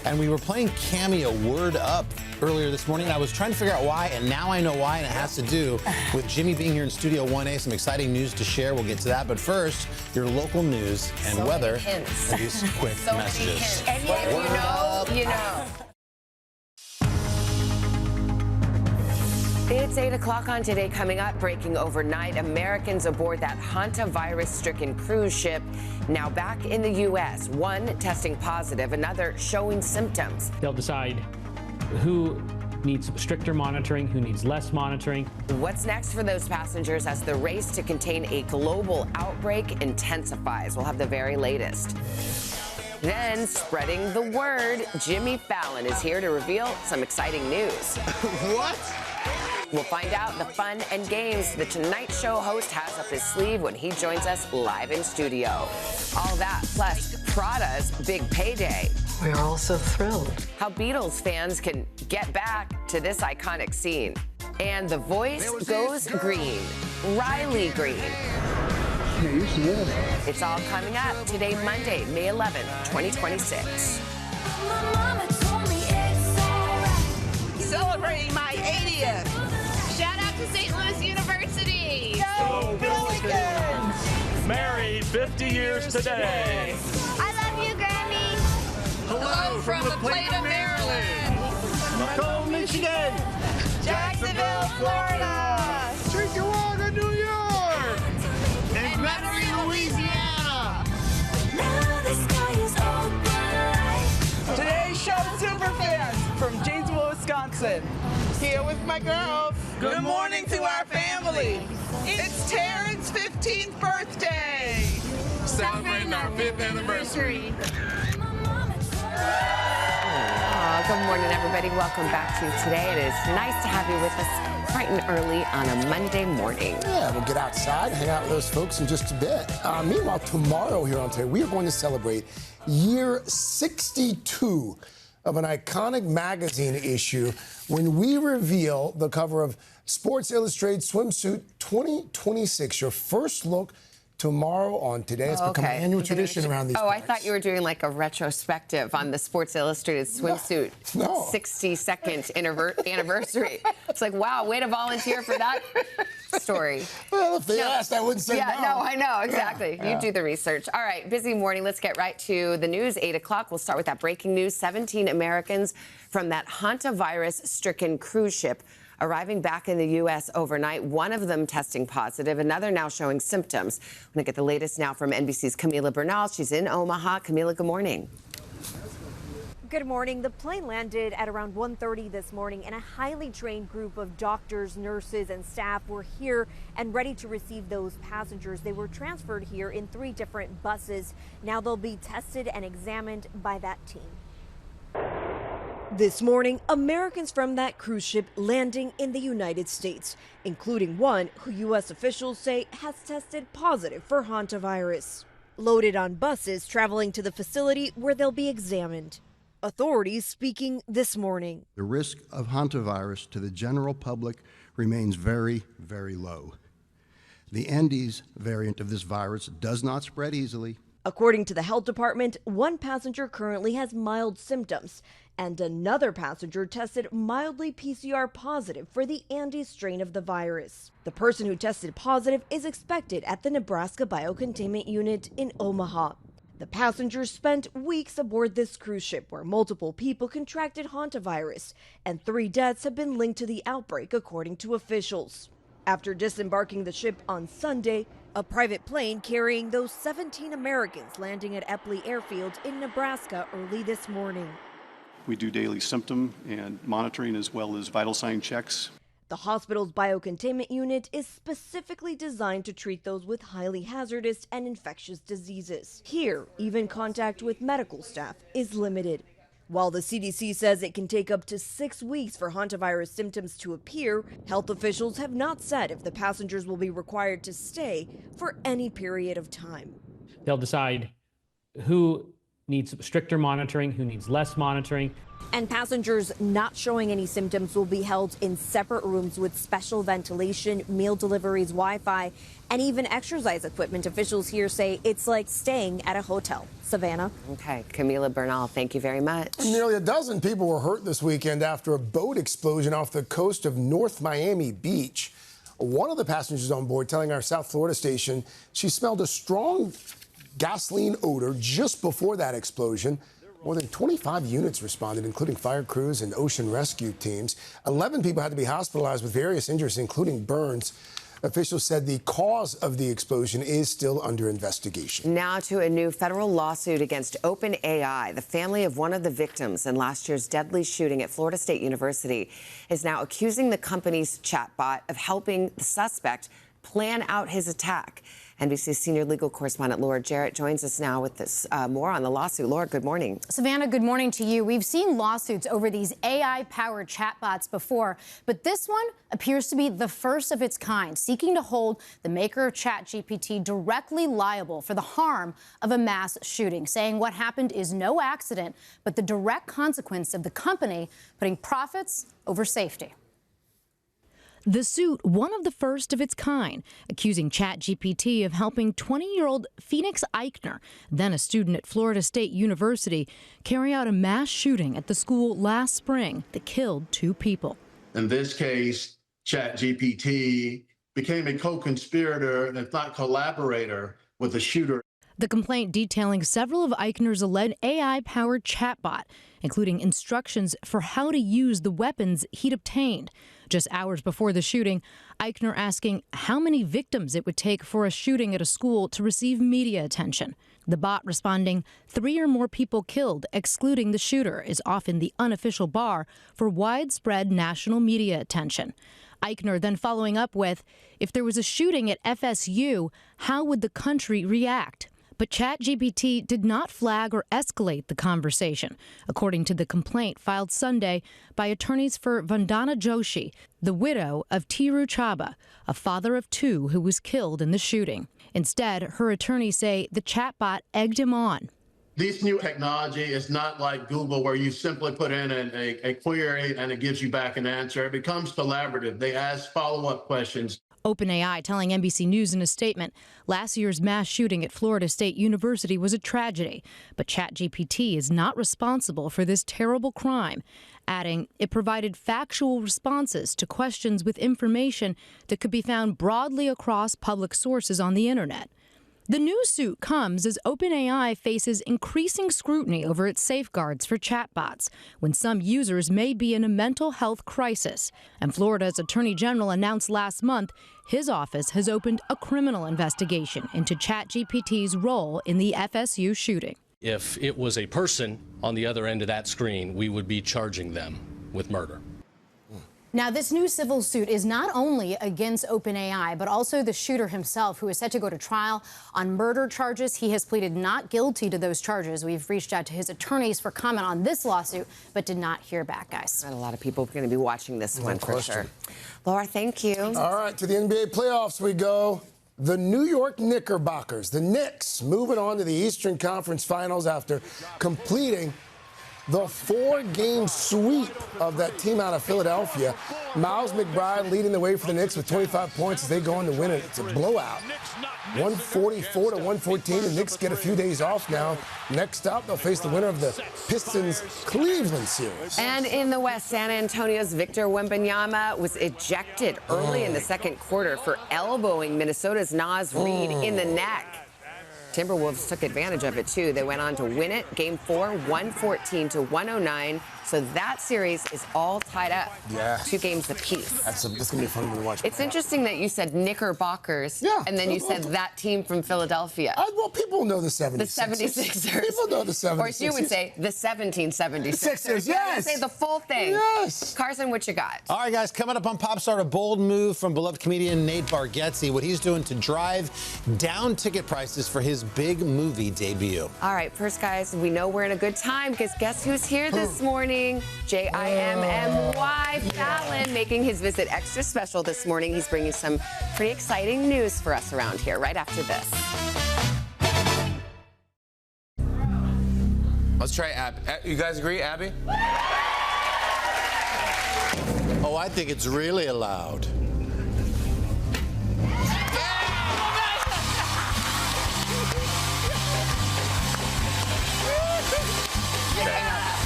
And we were playing Cameo Word Up earlier this morning. I was trying to figure out why, and now I know why, and it has to do with Jimmy being here in Studio 1A. Some exciting news to share. We'll get to that. But first, your local news and weather. And these quick messages. And if you know, you know. It's 8 o'clock on Today. Coming up, breaking overnight, Americans aboard that hantavirus-stricken cruise ship now back in the U.S. One testing positive, another showing symptoms. They'll decide who needs stricter monitoring, who needs less monitoring. What's next for those passengers as the race to contain a global outbreak intensifies? We'll have the very latest. Then, spreading the word, Jimmy Fallon is here to reveal some exciting news. What? We'll find out the fun and games the Tonight Show host has up his sleeve when he joins us live in studio. All that, plus Prada's big payday. We're all so thrilled. How Beatles fans can get back to this iconic scene. And the voice goes green. Riley Green. It's all coming up today, Monday, May 11th, 2026. Celebrating my 80th. Shout out to St. Louis University. Go Billikens! Married 50 years today. I love you, Grammy. Hello from the Plate of Maryland. Macomb, Michigan. Jacksonville, Florida. Chickawaga, New York. And Metairie, Louisiana. Now the sky is open. Today's show superfans from Janesville, Wisconsin. Here with my girls. Good morning to our family. It's Taryn's 15th birthday. Celebrating our 5th anniversary. Good morning, everybody. Welcome back to Today. It is nice to have you with us bright and early on a Monday morning. Yeah, we'll get outside, hang out with those folks in just a bit. Meanwhile, tomorrow here on Today, we are going to celebrate year 62 of an iconic magazine issue when we reveal the cover of Sports Illustrated Swimsuit 2026. Your first look tomorrow on Today. It's become an annual tradition around these I thought you were doing like a retrospective on the Sports Illustrated swimsuit 62nd anniversary. It's like, wow, way to volunteer for that story. Well, if they asked, I wouldn't say no. Yeah, no, I know, exactly. Yeah. You do the research. All right, busy morning. Let's get right to the news. 8 o'clock. We'll start with that breaking news. 17 Americans from that hantavirus-stricken cruise ship arriving back in the U.S. overnight, one of them testing positive, another now showing symptoms. I'm going to get the latest now from NBC's Camila Bernal. She's in Omaha. Camila, good morning. Good morning. The plane landed at around 1:30 this morning, and a highly trained group of doctors, nurses, and staff were here and ready to receive those passengers. They were transferred here in 3 different buses. Now they'll be tested and examined by that team. This morning, Americans from that cruise ship landing in the United States, including one who U.S. officials say has tested positive for hantavirus. Loaded on buses traveling to the facility where they'll be examined. Authorities speaking this morning. The risk of hantavirus to the general public remains very, very low. The Andes variant of this virus does not spread easily. According to the health department, one passenger currently has mild symptoms, and another passenger tested mildly PCR positive for the Andes strain of the virus. The person who tested positive is expected at the Nebraska Biocontainment Unit in Omaha. The passengers spent weeks aboard this cruise ship where multiple people contracted hantavirus, and 3 deaths have been linked to the outbreak, according to officials. After disembarking the ship on Sunday, a private plane carrying those 17 Americans landing at Epley Airfield in Nebraska early this morning. We do daily symptom and monitoring as well as vital sign checks. The hospital's biocontainment unit is specifically designed to treat those with highly hazardous and infectious diseases. Here, even contact with medical staff is limited. While the CDC says it can take up to 6 weeks for hantavirus symptoms to appear, health officials have not said if the passengers will be required to stay for any period of time. They'll decide who needs stricter monitoring, who needs less monitoring. And passengers not showing any symptoms will be held in separate rooms with special ventilation, meal deliveries, Wi-Fi, and even exercise equipment. Officials here say it's like staying at a hotel. Savannah. Okay, Camila Bernal, thank you very much. Nearly a dozen people were hurt this weekend after a boat explosion off the coast of North Miami Beach. One of the passengers on board telling our South Florida station she smelled a strong gasoline odor just before that explosion. More than 25 units responded, including fire crews and ocean rescue teams. 11 people had to be hospitalized with various injuries, including burns. Officials said the cause of the explosion is still under investigation. Now to a new federal lawsuit against OpenAI. The family of one of the victims in last year's deadly shooting at Florida State University is now accusing the company's chatbot of helping the suspect plan out his attack. NBC senior legal correspondent Laura Jarrett joins us now with this more on the lawsuit. Laura, good morning. Savannah, good morning to you. We've seen lawsuits over these AI-powered chatbots before, but this one appears to be the first of its kind, seeking to hold the maker of ChatGPT directly liable for the harm of a mass shooting, saying what happened is no accident, but the direct consequence of the company putting profits over safety. The suit, one of the first of its kind, accusing ChatGPT of helping 20-year-old Phoenix Eichner, then a student at Florida State University, carry out a mass shooting at the school last spring that killed 2 people. In this case, ChatGPT became a co-conspirator, if not collaborator, with the shooter. The complaint detailing several of Eichner's alleged AI-powered chatbot, including instructions for how to use the weapons he'd obtained. Just hours before the shooting, Eichner asking how many victims it would take for a shooting at a school to receive media attention. The bot responding, 3 or more people killed, excluding the shooter, is often the unofficial bar for widespread national media attention. Eichner then following up with, if there was a shooting at FSU, how would the country react? But ChatGPT did not flag or escalate the conversation, according to the complaint filed Sunday by attorneys for Vandana Joshi, the widow of Tiru Chaba, a father of 2 who was killed in the shooting. Instead, her attorneys say the chatbot egged him on. This new technology is not like Google where you simply put in a query and it gives you back an answer. It becomes collaborative. They ask follow-up questions. OpenAI telling NBC News in a statement, last year's mass shooting at Florida State University was a tragedy, but ChatGPT is not responsible for this terrible crime, adding it provided factual responses to questions with information that could be found broadly across public sources on the internet. The new suit comes as OpenAI faces increasing scrutiny over its safeguards for chatbots when some users may be in a mental health crisis. And Florida's Attorney General announced last month his office has opened a criminal investigation into ChatGPT's role in the FSU shooting. If it was a person on the other end of that screen, we would be charging them with murder. Now, this new civil suit is not only against OpenAI, but also the shooter himself, who is set to go to trial on murder charges. He has pleaded not guilty to those charges. We've reached out to his attorneys for comment on this lawsuit, but did not hear back, guys. And a lot of people are going to be watching this one for sure. Laura, thank you. All right, to the NBA playoffs we go. The New York Knickerbockers, the Knicks, moving on to the Eastern Conference Finals after completing the 4-game sweep of that team out of Philadelphia. Miles McBride leading the way for the Knicks with 25 points as they go on to win it. It's a blowout. 144 to 114. The Knicks get a few days off now. Next up, they'll face the winner of the Pistons-Cleveland series. And in the West, San Antonio's Victor Wembanyama was ejected early in the second quarter for elbowing Minnesota's Naz Reid in the neck. Timberwolves took advantage of it, too. They went on to win it. Game 4, 114 to 109. So that series is all tied up. Yeah. 2 games apiece. That's going to be fun to watch. It's interesting that you said Knickerbockers, and then you said that team from Philadelphia. Well, people know the 76ers. The 76ers. People know the 76ers. Or you would say the 1776ers. Sixers, yes. Say the full thing. Yes. Carson, what you got? All right, guys, coming up on Pop Star, a bold move from beloved comedian Nate Bargatze, what he's doing to drive down ticket prices for his big movie debut. All right, first, guys, we know we're in a good time because guess who's here this morning? Jimmy Fallon making his visit extra special this morning. He's bringing some pretty exciting news for us around here right after this. Let's try Abby. You guys agree, Abby? Oh, I think it's really allowed.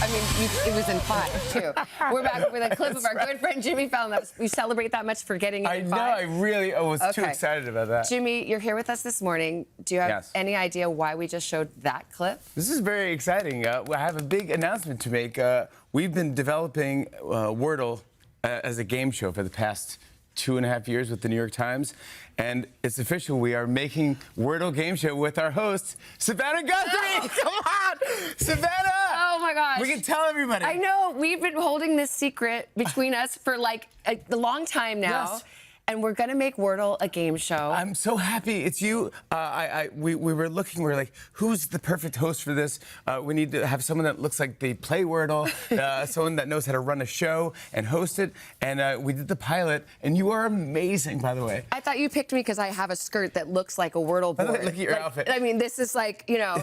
I mean, it was in 5, too. We're back with a clip of our good friend Jimmy Fallon. You celebrate that much for getting it in 5? I was too excited about that. Jimmy, you're here with us this morning. Do you have any idea why we just showed that clip? This is very exciting. I have a big announcement to make. We've been developing Wordle as a game show for the past 2.5 years with the New York Times. And it's official. We are making Wordle game show with our host, Savannah Guthrie. Oh. Come on, Savannah. Oh, my gosh. We can tell everybody. I know. We've been holding this secret between us for like a long time now. Yes. And we're going to make Wordle a game show. I'm so happy it's you. We were looking, we were like, who's the perfect host for this? We need to have someone that looks like they play Wordle, someone that knows how to run a show and host it. And we did the pilot, and you are amazing, by the way. I thought you picked me because I have a skirt that looks like a Wordle board. Look at your outfit. I mean, this is like, you know.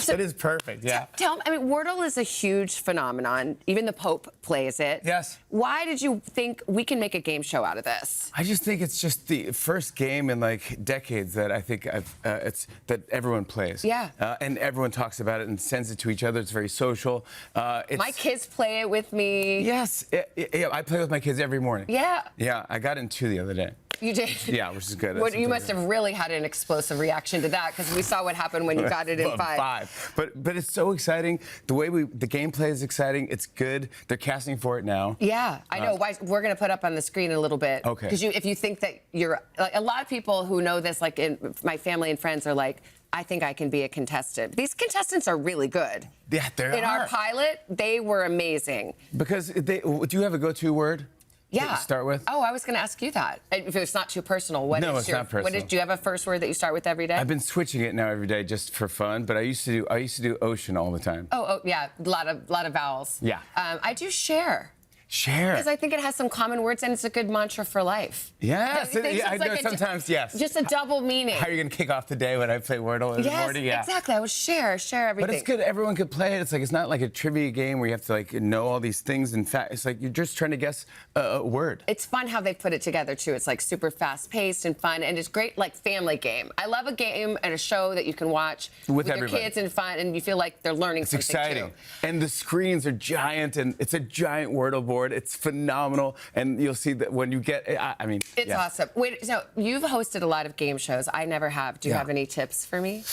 That is perfect, yeah. Tell me, I mean, Wordle is a huge phenomenon. Even the Pope plays it. Yes. Why did you think we can make a game show out of this? I just think it's just the first game in like decades that I think it's that everyone plays. Yeah. And everyone talks about it and sends it to each other. It's very social. My kids play it with me. Yes. Yeah, I play with my kids every morning. Yeah. Yeah, I got in 2 the other day. You did? Yeah, which is good. You must have really had an explosive reaction to that because we saw what happened when you got it in 5. But it's so exciting. The way the gameplay is exciting. It's good. They're casting for it now. Yeah, I know. We're going to put up on the screen in a little bit. Okay. Because if you think that you're like, a lot of people who know this, like in my family and friends, are like, I think I can be a contestant. These contestants are really good. Yeah, they are. In our pilot, they were amazing. Because do you have a go-to word? Yeah. To start with? Oh, I was going to ask you that. If it's not too personal, what No, is it's your, not personal. do you have a first word that you start with every day? I've been switching it now every day just for fun, but I used to do ocean all the time. Oh yeah, a lot of vowels. Yeah. I do share. Share. Because I think it has some common words and it's a good mantra for life. Yes, I know sometimes, yes. Just a double meaning. How are you going to kick off the day when I play Wordle in the morning? Yeah, exactly. I would share everything. But it's good. Everyone could play it. It's like it's not like a trivia game where you have to like know all these things. In fact, it's like you're just trying to guess a word. It's fun how they've put it together too. It's like super fast-paced and fun, and it's great like family game. I love a game and a show that you can watch with your kids and fun, and you feel like they're learning something exciting. too. And the screens are giant, and it's a giant Wordle board. It's phenomenal. And you'll see that when you get, I mean, it's awesome. Wait, so you've hosted a lot of game shows. I never have. Do you have any tips for me?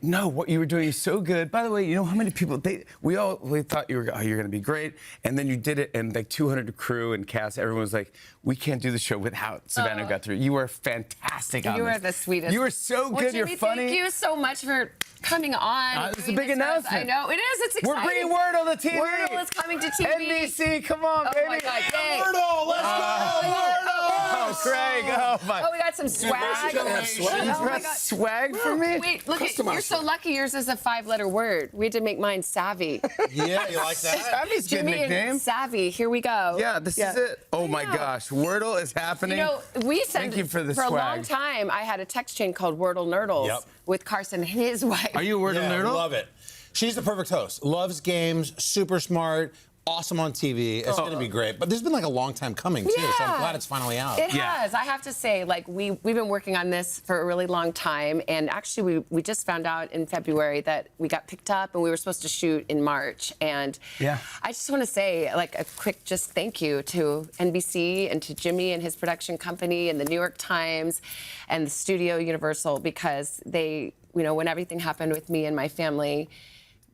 No, what you were doing is so good. By the way, you know how many people we thought you're going to be great, and then you did it, and like 200 crew and cast, everyone was like, we can't do the show without Savannah Guthrie. You were fantastic on You this. are the sweetest. You were so good. Jimmy, you're funny. Thank you so much for coming on. It's a big announcement. I know it is. It's exciting. We're bringing Wordle to TV. Wordle is coming to TV. NBC, come on, baby. my God, yay. Wordle, let's go! Oh, Craig, oh my. Oh, we got some swag. You brought swag for me? Wait, look, you're so lucky yours is a 5-letter word. We had to make mine savvy. Yeah, you like that? Savvy's a good Jimmy nickname. and Savvy, here we go. Yeah, this is it. Oh my gosh, Wordle is happening. You know, we sent Thank you for the for swag. a long time. I had a text chain called Wordle Nerdles with Carson and his wife. Are you a Wordle Nerdle? Love it. She's the perfect host. Loves games, super smart, awesome on TV. It's going to be great. But there's been like a long time coming, too, so I'm glad it's finally out. It has. I have to say, like, we've been working on this for a really long time. And actually, we just found out in February that we got picked up and we were supposed to shoot in March. And I just want to say, like, a quick just thank you to NBC and to Jimmy and his production company and the New York Times and the studio Universal, because they, you know, when everything happened with me and my family,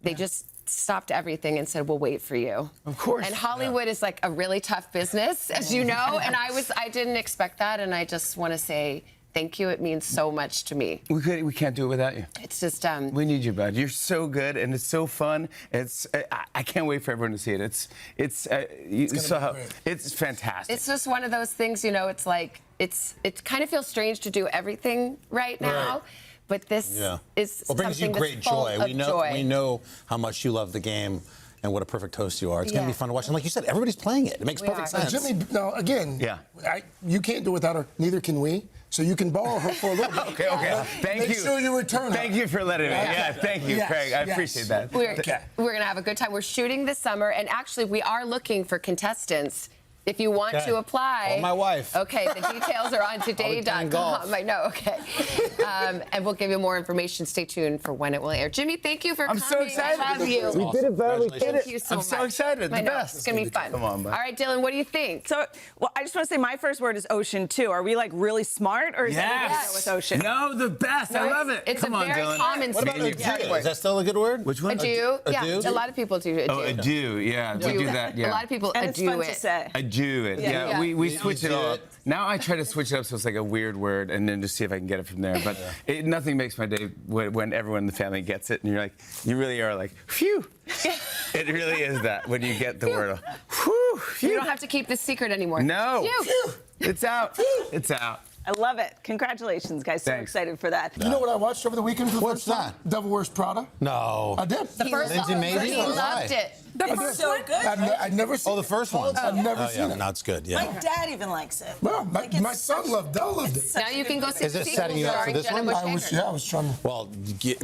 they just stopped everything and said, we'll wait for you. Of course. And Hollywood is like a really tough business, as you know, and I didn't expect that, and I just want to say thank you. It means so much to me. We can't do it without you. It's just we need you, bud. You're so good, and it's so fun. I can't wait for everyone to see it. It's fantastic. It's just one of those things, you know. It's like it kind of feels strange to do everything right now. Right. But this is well, brings you something great that's full joy. of We know joy. we know how much you love the game and what a perfect host you are. It's going to be fun to watch. And like you said, everybody's playing it. It makes perfect sense. Jimmy, no, again, you can't do it without her. Neither can we. So you can borrow her for a little bit. Okay. Thank you. Make sure you return her. Thank you for letting me. Yeah, thank you, Craig. I appreciate that. We're going to have a good time. We're shooting this summer, and actually, we are looking for contestants. If you want to apply. Call my wife. Okay, the details are on today.com. I know, okay. And we'll give you more information. Stay tuned for when it will air. Jimmy, thank you for coming. so excited. I love you. We did it, Beverly. Thank you so I'm much. so excited. I The know. best. It's going to be fun. Come on, bud. All right, Dylan, what do you think? So, well, I just want to say my first word is ocean, too. Are we, like, really smart, or is everybody go with ocean? No, the best. I love it. It's Come a on, very Dylan. common What about adieu? Is that still a good word? Which one? Adieu. Yeah, a lot of people do adieu. Oh, adieu. Yeah, we do that. Yeah. A lot of people And adieu it's fun to say. Adieu it. Yeah, we switch it up. Now I try to switch it up so it's like a weird word and then just see if I can get it from there. But nothing makes my day when everyone in the family gets it and you're like, you really are like, phew. It really is that when you get the word. Whew, you don't have to keep this secret anymore. No. Phew. It's out. It's out. I love it. Congratulations, guys. So excited for that. You know what I watched over the weekend for the first time? Devil Wears Prada. No. I did. The first Lindsay one, maybe? he loved it. The first one? Good. I'd never seen it. Oh, the first one. I've never seen it. No, it's good. Yeah. My dad even likes it. Well, my son loved it. Now you can go see Is the it sequel setting you up for starring this Jenna one? Bush I was trying to. Well,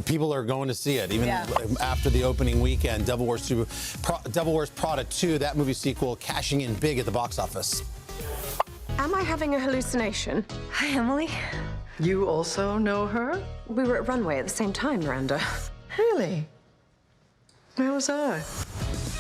people are going to see it, even after the opening weekend. Devil Wears Prada 2, that movie sequel, cashing in big at the box office. Am I having a hallucination? Hi, Emily. You also know her? We were at Runway at the same time, Miranda. Really? Where was I?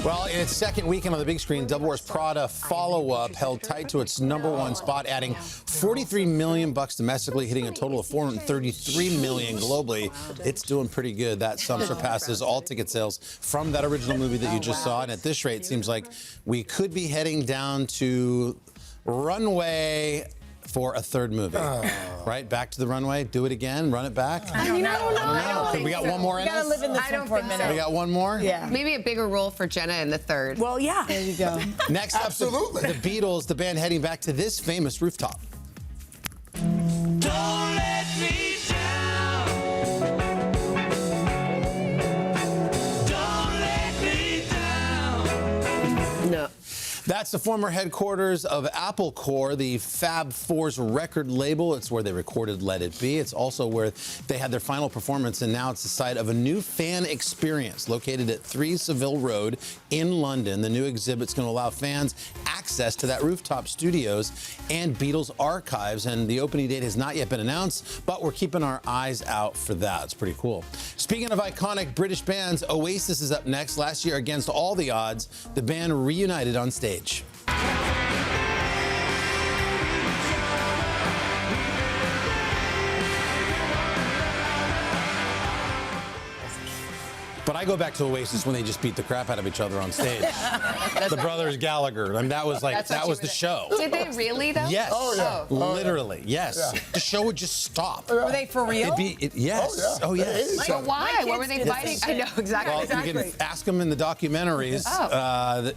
Well, in its second weekend on the big screen, Devil Wears Prada follow-up held tight to its #1 spot, adding $43 million domestically, hitting a total of $433 million globally. It's doing pretty good. That sum surpasses all ticket sales from that original movie that you just saw. And at this rate, it seems like we could be heading down to Runway for a third movie. Right? Back to the runway, do it again, run it back. I don't know. Okay, we got one more in us? live in this one for a minute. We got one more? Yeah. Maybe a bigger role for Jenna in the third. Well, yeah. There you go. Next up, the Beatles, the band heading back to this famous rooftop. Don't let me down. Don't let me down. No. That's the former headquarters of Apple Corps, the Fab Four's record label. It's where they recorded Let It Be. It's also where they had their final performance, and now it's the site of a new fan experience located at 3 Savile Road in London. The new exhibit's going to allow fans access to that rooftop studios and Beatles archives, and the opening date has not yet been announced, but we're keeping our eyes out for that. It's pretty cool. Speaking of iconic British bands, Oasis is up next. Last year, against all the odds, the band reunited on stage. But I go back to Oasis when they just beat the crap out of each other on stage. The brothers Gallagher. I mean, that was the show. Did they really, though? Yes. Oh, yeah. Literally, yes. Yeah. The show would just stop. Were they for real? Yes. Oh, yes. But why? What were they fighting? I know, exactly. Well, you can ask them in the documentaries.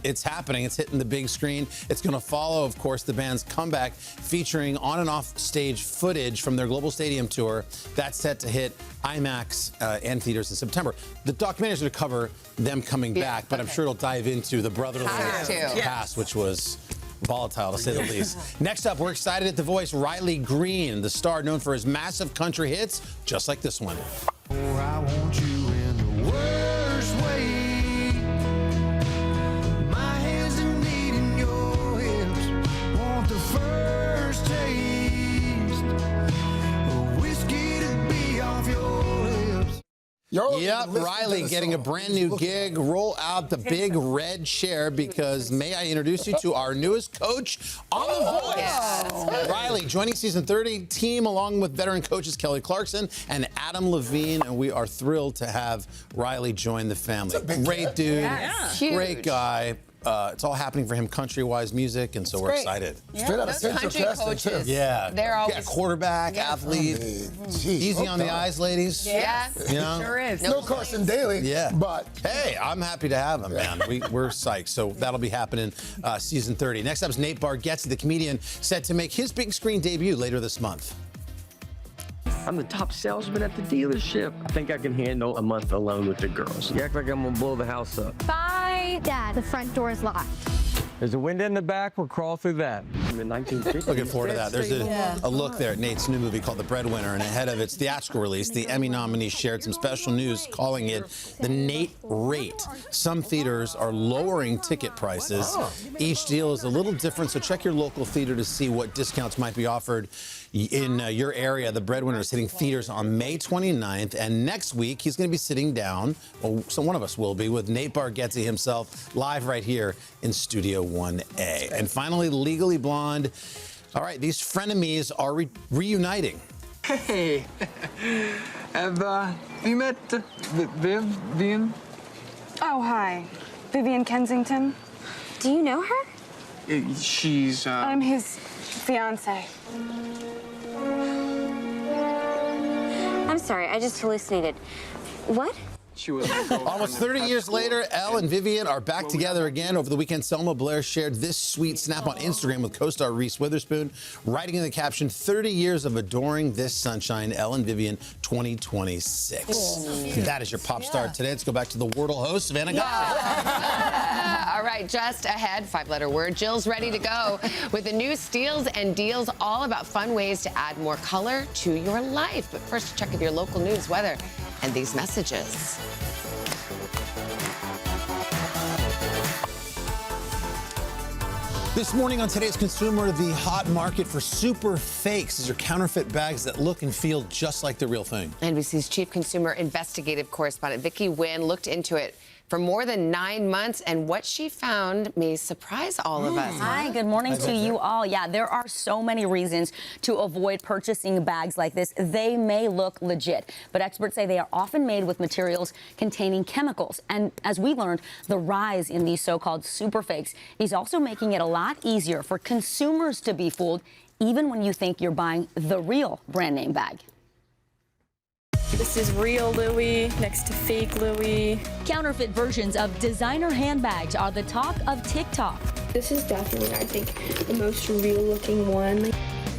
It's happening. It's hitting the big screen. It's going to follow, of course, the band's comeback, featuring on and off stage footage from their global stadium tour. That's set to hit IMAX and theaters in September. The documentary is going to cover them coming back, but I'm sure it'll dive into the brotherly past, which was volatile, to say the least. Next up, we're excited at The Voice, Riley Green, the star known for his massive country hits, just like this one. Oh, I want you in the worst way. My hands are needing your hips. Want the first taste of whiskey to be off your lips. Yep, Riley getting a brand new gig. Roll out the big red chair because may I introduce you to our newest coach on The Voice. Yes. Riley joining season 30 team along with veteran coaches Kelly Clarkson and Adam Levine, and we are thrilled to have Riley join the family. Great dude, great guy. It's all happening for him country-wise music, and so we're excited. Straight out of Central Casting, too. Yeah. They're always quarterback, athlete. Easy on the eyes, ladies. Yes. You know? Sure is. No Carson Daly. Yeah. But hey, I'm happy to have him, man. We're psyched. So that'll be happening season 30. Next up is Nate Bargatze, the comedian, set to make his big screen debut later this month. I'm the top salesman at the dealership. I think I can handle a month alone with the girls. You act like I'm gonna blow the house up. Bye, Dad. The front door is locked. There's a window in the back. We'll crawl through that. I'm in 1950s. Looking forward to that. There's a look there at Nate's new movie called The Breadwinner, and ahead of its theatrical release, the Emmy nominee shared some special news calling it the Nate Rate. Some theaters are lowering ticket prices. Each deal is a little different, so check your local theater to see what discounts might be offered in your area. The Breadwinner is hitting theaters on May 29th, and next week he's going to be sitting down, well, so one of us will be, with Nate Bargatze himself live right here in Studio 1A. And finally, Legally Blonde. All right, these frenemies are reuniting. Hey, have you met Vivian? Oh, hi. Vivian Kensington. Do you know her? She's, I'm his fiance. I'm sorry, I just hallucinated. What? She was Almost 30 years later, Elle and Vivian are back together again. Over the weekend, Selma Blair shared this sweet snap on Instagram with co-star Reese Witherspoon, writing in the caption, 30 years of adoring this sunshine, Elle and Vivian 2026. That is your pop star today. Let's go back to the Wordle host, Savannah Guy. All right, just ahead, 5-letter word. Jill's ready to go with the new steals and deals, all about fun ways to add more color to your life. But first, check of your local news, weather, and these messages. This morning on Today's Consumer, the hot market for super fakes. These are counterfeit bags that look and feel just like the real thing. NBC's chief consumer investigative correspondent Vicki Nguyen looked into it for more than 9 months, and what she found may surprise all of us. Hi, good morning to you all. Yeah, there are so many reasons to avoid purchasing bags like this. They may look legit, but experts say they are often made with materials containing chemicals. And as we learned, the rise in these so-called super fakes is also making it a lot easier for consumers to be fooled, even when you think you're buying the real brand name bag. This is real Louis next to fake Louis. Counterfeit versions of designer handbags are the talk of TikTok. This is definitely, I think, the most real looking one.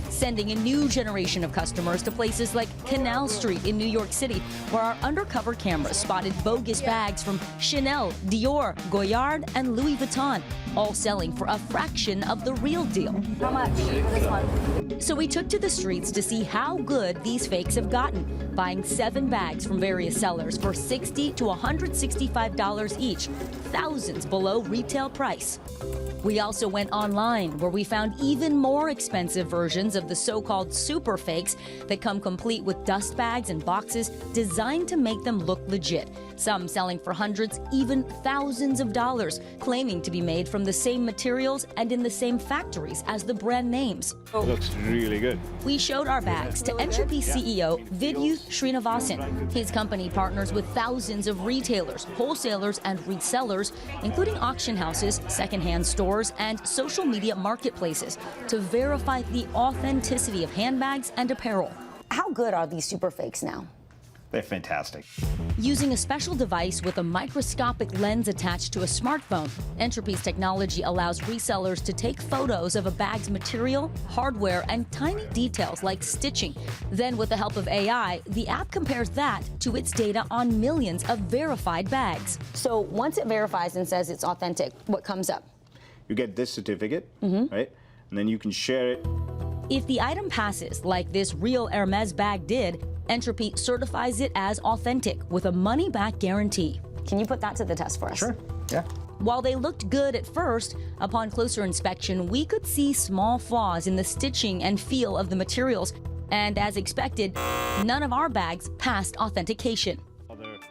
Sending a new generation of customers to places like Canal Street in New York City, where our undercover cameras spotted bogus bags from Chanel, Dior, Goyard, and Louis Vuitton, all selling for a fraction of the real deal. How much for this one? So we took to the streets to see how good these fakes have gotten, buying 7 bags from various sellers for $60 to $165 each, thousands below retail price. We also went online, where we found even more expensive versions of the so-called super fakes that come complete with dust bags and boxes designed to make them look legit. Some selling for hundreds, even thousands of dollars, claiming to be made from the same materials and in the same factories as the brand names. Looks really good. We showed our bags to Entropy CEO Vidyut Srinivasan. His company partners with thousands of retailers, wholesalers, and resellers, including auction houses, secondhand stores, and social media marketplaces, to verify the authenticity of handbags and apparel. How good are these super fakes now? They're fantastic. Using a special device with a microscopic lens attached to a smartphone, Entropy's technology allows resellers to take photos of a bag's material, hardware, and tiny details like stitching. Then, with the help of AI, the app compares that to its data on millions of verified bags. So once it verifies and says it's authentic, what comes up? You get this certificate, right? And then you can share it. If the item passes, like this real Hermes bag did, Entropy certifies it as authentic with a money-back guarantee. Can you put that to the test for us? Sure, yeah. While they looked good at first, upon closer inspection, we could see small flaws in the stitching and feel of the materials. And as expected, none of our bags passed authentication.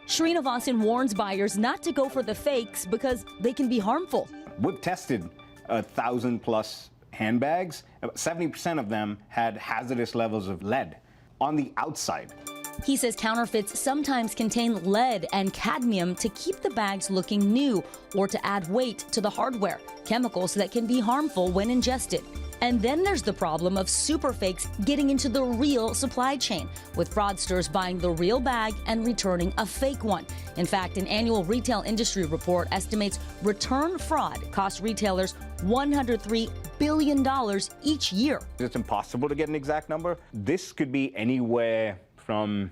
Srinivasan warns buyers not to go for the fakes because they can be harmful. We've tested 1,000+ handbags. About 70% of them had hazardous levels of lead on the outside. He says counterfeits sometimes contain lead and cadmium to keep the bags looking new or to add weight to the hardware, chemicals that can be harmful when ingested. And then there's the problem of super fakes getting into the real supply chain, with fraudsters buying the real bag and returning a fake one. In fact, an annual retail industry report estimates return fraud costs retailers $103 billion each year. It's impossible to get an exact number. This could be anywhere from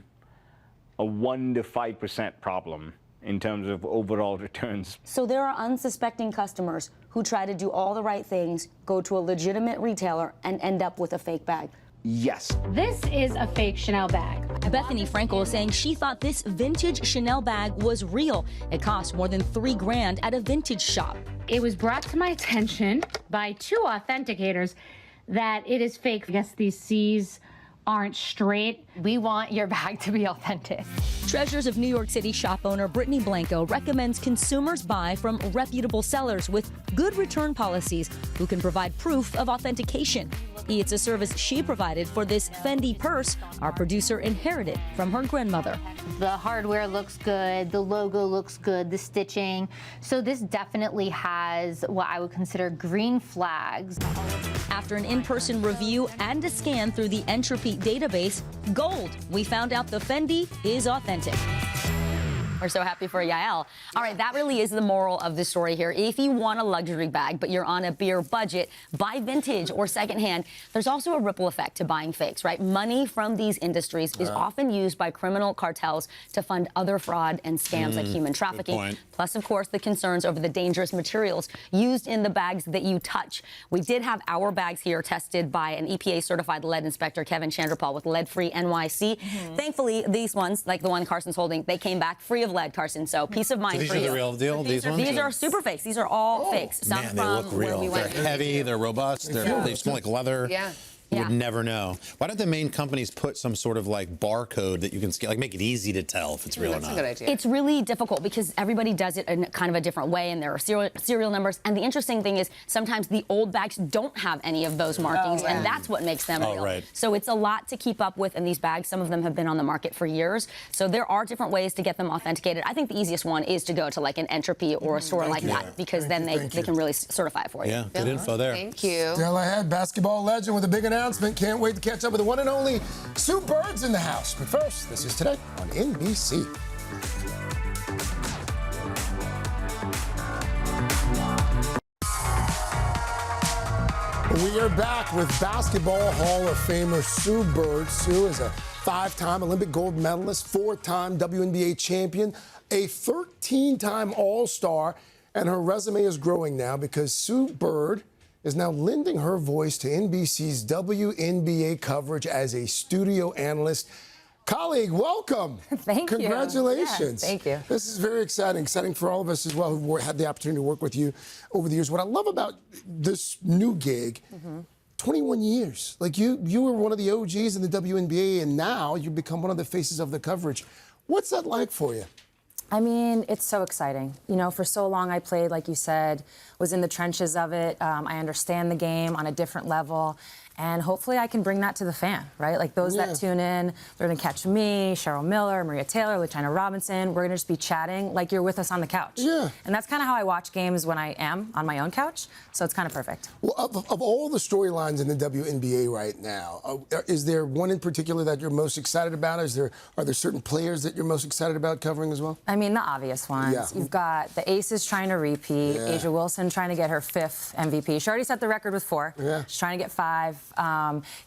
a 1% to 5% problem in terms of overall returns. So there are unsuspecting customers who try to do all the right things, go to a legitimate retailer, and end up with a fake bag. Yes. This is a fake Chanel bag. Bethany Frankel is saying she thought this vintage Chanel bag was real. It cost more than $3 grand at a vintage shop. It was brought to my attention by two authenticators that it is fake. I guess these C's aren't straight. We want your bag to be authentic. Treasures of New York City shop owner Brittany Blanco recommends consumers buy from reputable sellers with good return policies who can provide proof of authentication. It's a service she provided for this Fendi purse our producer inherited from her grandmother. The hardware looks good, the logo looks good, the stitching. So this definitely has what I would consider green flags. After an in-person review and a scan through the Entropy database, gold, we found out the Fendi is authentic. We're so happy for Yael. All right, that really is the moral of the story here. If you want a luxury bag, but you're on a beer budget, buy vintage or secondhand. There's also a ripple effect to buying fakes, right? Money from these industries is often used by criminal cartels to fund other fraud and scams like human trafficking. Plus, of course, the concerns over the dangerous materials used in the bags that you touch. We did have our bags here tested by an EPA-certified lead inspector, Kevin Chandrapal, with Lead-Free NYC. Thankfully, these ones, like the one Carson's holding, they came back free of lead, Carson. So peace of mind so for you. you. These are the real deal, these ones? These are super fakes. These are all fakes. Some Man, they look real. They're heavy, they're robust, they smell like leather. Yeah. You would never know. Why don't the main companies put some sort of like barcode that you can scan, like make it easy to tell if it's real or not? That's a good idea. It's really difficult because everybody does it in kind of a different way, and there are serial numbers. And the interesting thing is sometimes the old bags don't have any of those markings, and that's what makes them real. Right. So it's a lot to keep up with in these bags. Some of them have been on the market for years. So there are different ways to get them authenticated. I think the easiest one is to go to like an Entropy or a store like that, because then they can really certify it for you. Yeah, good info there. Thank you. Still ahead, basketball legend with a big announcement. Can't wait to catch up with the one and only Sue Bird's in the house. But first, this is Today on NBC. We are back with Basketball Hall of Famer Sue Bird. Sue is a 5-time Olympic gold medalist, 4-time WNBA champion, a 13-time All-Star, and her resume is growing now because Sue Bird is now lending her voice to NBC's WNBA coverage as a studio analyst. Colleague, welcome. Thank you. Congratulations. Yes, thank you. This is very exciting for all of us as well who had the opportunity to work with you over the years. What I love about this new gig, 21 years. Like you were one of the OGs in the WNBA, and now you've become one of the faces of the coverage. What's that like for you? I mean, it's so exciting. You know, for so long I played, like you said, was in the trenches of it. I understand the game on a different level. And hopefully I can bring that to the fan, right? Like those that tune in, they're gonna catch me, Cheryl Miller, Maria Taylor, LaChina Robinson. We're gonna just be chatting like you're with us on the couch. Yeah. And that's kind of how I watch games when I am on my own couch. So it's kind of perfect. Well, of all the storylines in the WNBA right now, is there one in particular that you're most excited about? Are there certain players that you're most excited about covering as well? I mean, the obvious ones. Yeah. You've got the Aces trying to repeat, Asia Wilson trying to get her 5th MVP. She already set the record with 4. Yeah. She's trying to get 5.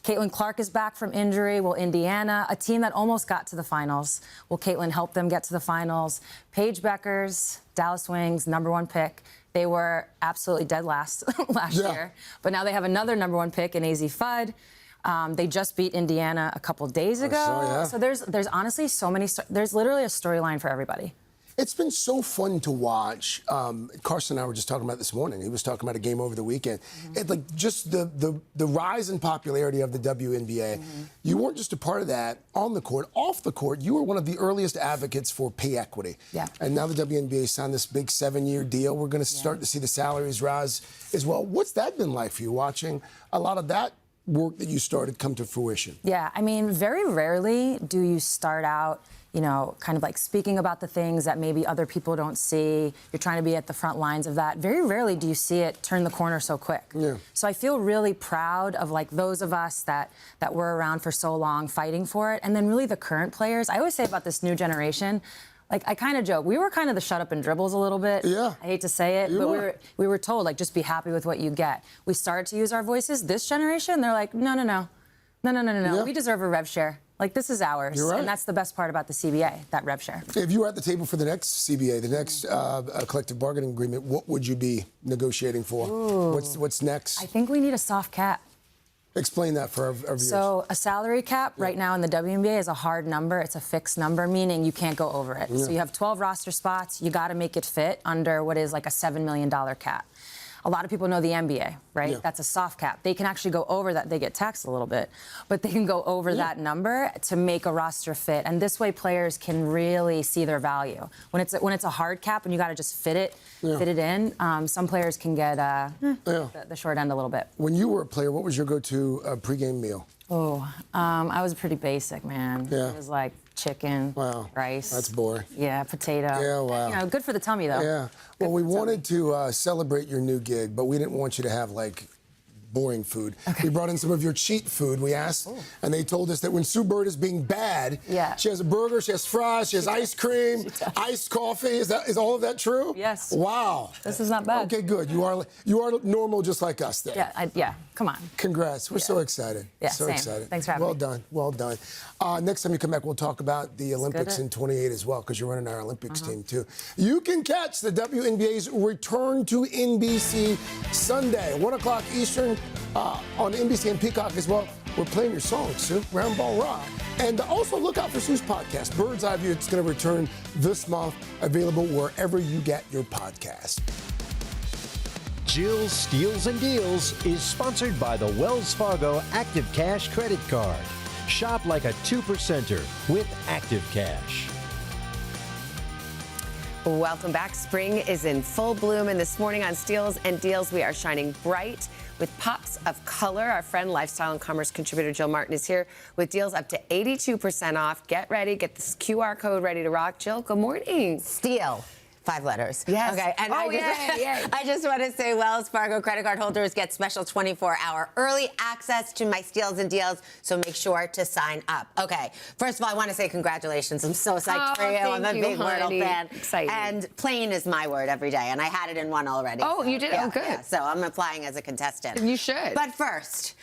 Caitlin Clark is back from injury. Will Indiana, a team that almost got to the finals, will Caitlin help them get to the finals? Paige Beckers, Dallas Wings, #1 pick. They were absolutely dead last year, but now they have another #1 pick in AZ Fudd. They just beat Indiana a couple days ago. So there's honestly so many. There's literally a storyline for everybody. It's been so fun to watch. Carson and I were just talking about this morning. He was talking about a game over the weekend. It, like just the rise in popularity of the WNBA. You weren't just a part of that on the court. Off the court, you were one of the earliest advocates for pay equity. Yeah. And now the WNBA signed this big 7-year deal. We're going to start to see the salaries rise as well. What's that been like for you, watching a lot of that work that you started come to fruition? Yeah, I mean, very rarely do you start out, you know, kind of like speaking about the things that maybe other people don't see. You're trying to be at the front lines of that. Very rarely do you see it turn the corner so quick. Yeah. So I feel really proud of like those of us that were around for so long fighting for it. And then really the current players. I always say about this new generation, like I kind of joke, we were kind of the shut up and dribbles a little bit. Yeah. I hate to say it, but we were told like just be happy with what you get. We started to use our voices. This generation, they're like, no. Yeah. We deserve a rev share. Like, this is ours. You're right. And that's the best part about the CBA, that rev share. If you were at the table for the next CBA, the next collective bargaining agreement, what would you be negotiating for? Ooh. What's next? I think we need a soft cap. Explain that for our viewers. So a salary cap right now in the WNBA is a hard number. It's a fixed number, meaning you can't go over it. Yeah. So you have 12 roster spots. You got to make it fit under what is like a $7 million cap. A lot of people know the NBA, right? Yeah. That's a soft cap. They can actually go over that. They get taxed a little bit, but they can go over that number to make a roster fit. And this way, players can really see their value. When it's a hard cap and you got to just fit it in, some players can get the short end a little bit. When you were a player, what was your go-to pregame meal? Oh, I was pretty basic, man. Yeah. It was like chicken, rice. That's boring. Yeah, potato. Yeah, wow. You know, good for the tummy, though. Yeah. Well, we wanted to celebrate your new gig, but we didn't want you to have, like, boring food. Okay. We brought in some of your cheat food. We asked, and they told us that when Sue Bird is being bad, she has a burger, she has fries, she has ice cream, iced coffee. Is all of that true? Yes. Wow. This is not bad. Okay, good. You are normal, just like us, then. Yeah. Come on. Congrats. We're so excited. Yeah, so same. excited. Thanks for having me. Well done. Next time you come back, we'll talk about the Olympics in 28 as well, because you're running our Olympics team, too. You can catch the WNBA's return to NBC Sunday, 1 o'clock Eastern, on NBC and Peacock as well. We're playing your song, Sue, Round Ball Rock. And also look out for Sue's podcast, Bird's Eye View. It's going to return this month, available wherever you get your podcast. Jill's Steals and Deals is sponsored by the Wells Fargo Active Cash Credit Card. Shop like a 2%er with Active Cash. Welcome back. Spring is in full bloom, and this morning on Steals and Deals, we are shining bright with pops of color. Our friend, lifestyle and commerce contributor Jill Martin is here with deals up to 82% off. Get ready. Get this QR code ready to rock. Jill, good morning. Steal. 5 letters. Yes. Okay. And I just want to say Wells Fargo credit card holders get special 24-hour early access to my Steals and Deals, so make sure to sign up. Okay. First of all, I want to say congratulations. I'm so psyched for you. I'm a big Wordle fan. Exciting. And plain is my word every day, and I had it in one already. Oh, so, you did? Yeah, oh, good. Yeah, so I'm applying as a contestant. You should. But first,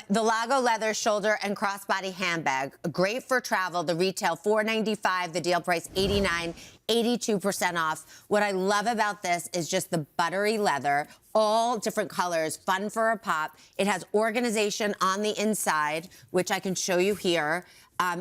the Lago leather shoulder and crossbody handbag, great for travel. The retail $495, the deal price $89. 82% off. What I love about this is just the buttery leather, all different colors, fun for a pop. It has organization on the inside, which I can show you here.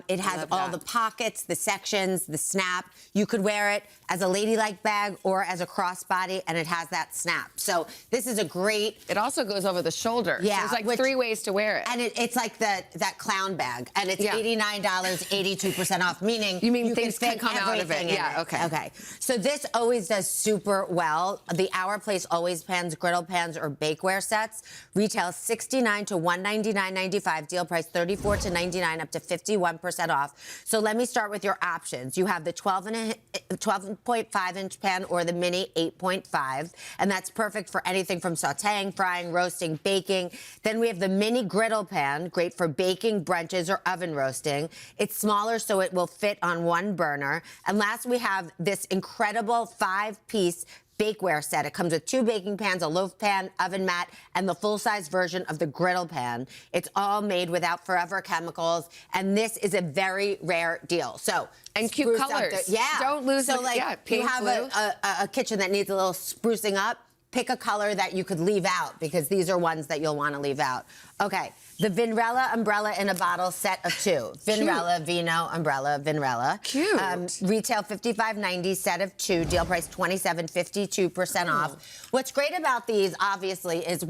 It has all the pockets, the sections, the snap. You could wear it as a ladylike bag or as a crossbody, and it has that snap. So this is a great... It also goes over the shoulder. Yeah. So there's like 3 ways to wear it. And it's like that clown bag, and it's $89, 82% off, meaning you things can come out of it. in Yeah, okay. Okay. So this always does super well. The Our Place Always pans, griddle pans, or bakeware sets retail $69 to $199.95. Deal price $34 to $99, up to 51% off. So let me start with your options. You have the 12.5-inch pan or the mini 8.5, and that's perfect for anything from sautéing, frying, roasting, baking. Then we have the mini griddle pan, great for baking, brunches, or oven roasting. It's smaller, so it will fit on one burner. And last, we have this incredible 5-piece bakeware set. It comes with 2 baking pans, a loaf pan, oven mat, and the full-size version of the griddle pan. It's all made without forever chemicals, and this is a very rare deal. So, and cute colors. Don't lose so pink, you have a kitchen that needs a little sprucing up. Pick a color that you could leave out, because these are ones that you'll want to leave out. Okay, the Vinrella umbrella in a bottle, set of 2. Vinrella, Vino, umbrella, Vinrella. Cute. Retail $55.90, set of 2. Deal price $27, 52% off. What's great about these, obviously, is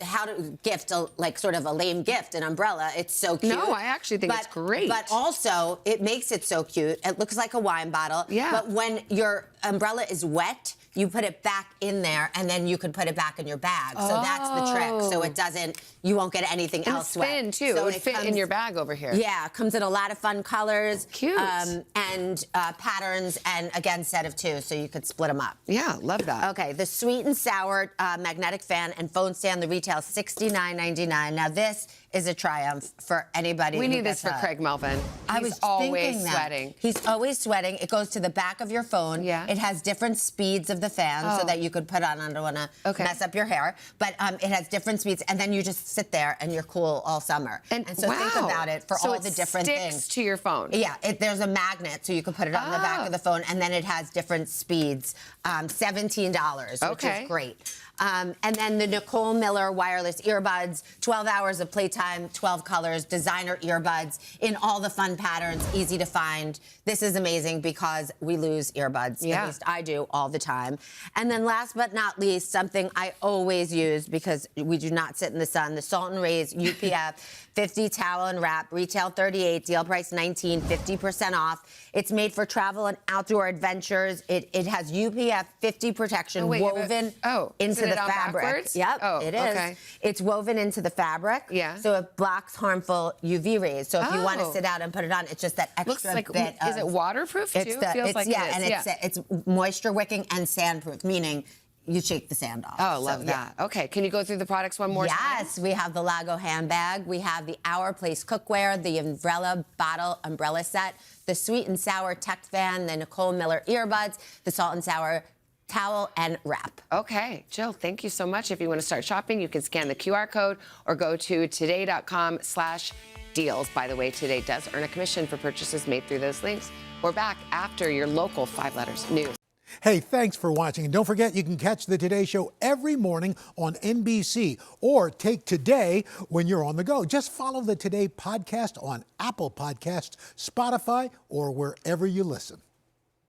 how to gift sort of a lame gift, an umbrella. It's so cute. No, I actually think it's great. But also, it makes it so cute. It looks like a wine bottle. Yeah. But when your umbrella is wet, you put it back in there, and then you could put it back in your bag. So that's the trick. So it doesn't, you won't get anything else wet. Thin, too. So it would fit in your bag over here. Yeah, it comes in a lot of fun colors. Cute. And patterns, and again, set of 2, so you could split them up. Yeah, love that. Okay, the sweet and sour magnetic fan and phone stand, the retail $69.99. Now this is a triumph for anybody. We need this for Craig Melvin. He's always sweating. He's always sweating. It goes to the back of your phone. Yeah. It has different speeds of the fan so that you could put on. I don't want to mess up your hair, but it has different speeds, and then you just sit there and you're cool all summer. And so think about it for all the different things. Sticks to your phone. Yeah, there's a magnet, so you can put it on the back of the phone, and then it has different speeds. $17, which is great. And then the Nicole Miller wireless earbuds, 12 hours of playtime, 12 colors, designer earbuds in all the fun patterns, easy to find. This is amazing because we lose earbuds. Yeah. At least I do all the time. And then last but not least, something I always use because we do not sit in the sun, the Salt and Rays UPF 50 towel and wrap, retail $38, deal price $19, 50% off. It's made for travel and outdoor adventures. It has UPF 50 protection woven into the fabric. Backwards? Yep, it is. Okay. It's woven into the fabric. Yeah. So it blocks harmful UV rays. So if you want to sit out and put it on, it's just that extra Looks like, bit of... Is it waterproof too? Feels like it's moisture wicking and sandproof, meaning you shake the sand off. Oh, love that. Okay, can you go through the products one more time? Yes, we have the Lago handbag. We have the Our Place cookware, the Umbrella bottle umbrella set, the sweet and sour tech fan, the Nicole Miller earbuds, the salt and sour towel and wrap. Okay, Jill, thank you so much. If you want to start shopping, you can scan the QR code or go to today.com/deals. By the way, Today does earn a commission for purchases made through those links. We're back after your local 5 letters news. Hey, thanks for watching. And don't forget, you can catch the Today Show every morning on NBC or take Today when you're on the go. Just follow the Today podcast on Apple Podcasts, Spotify, or wherever you listen.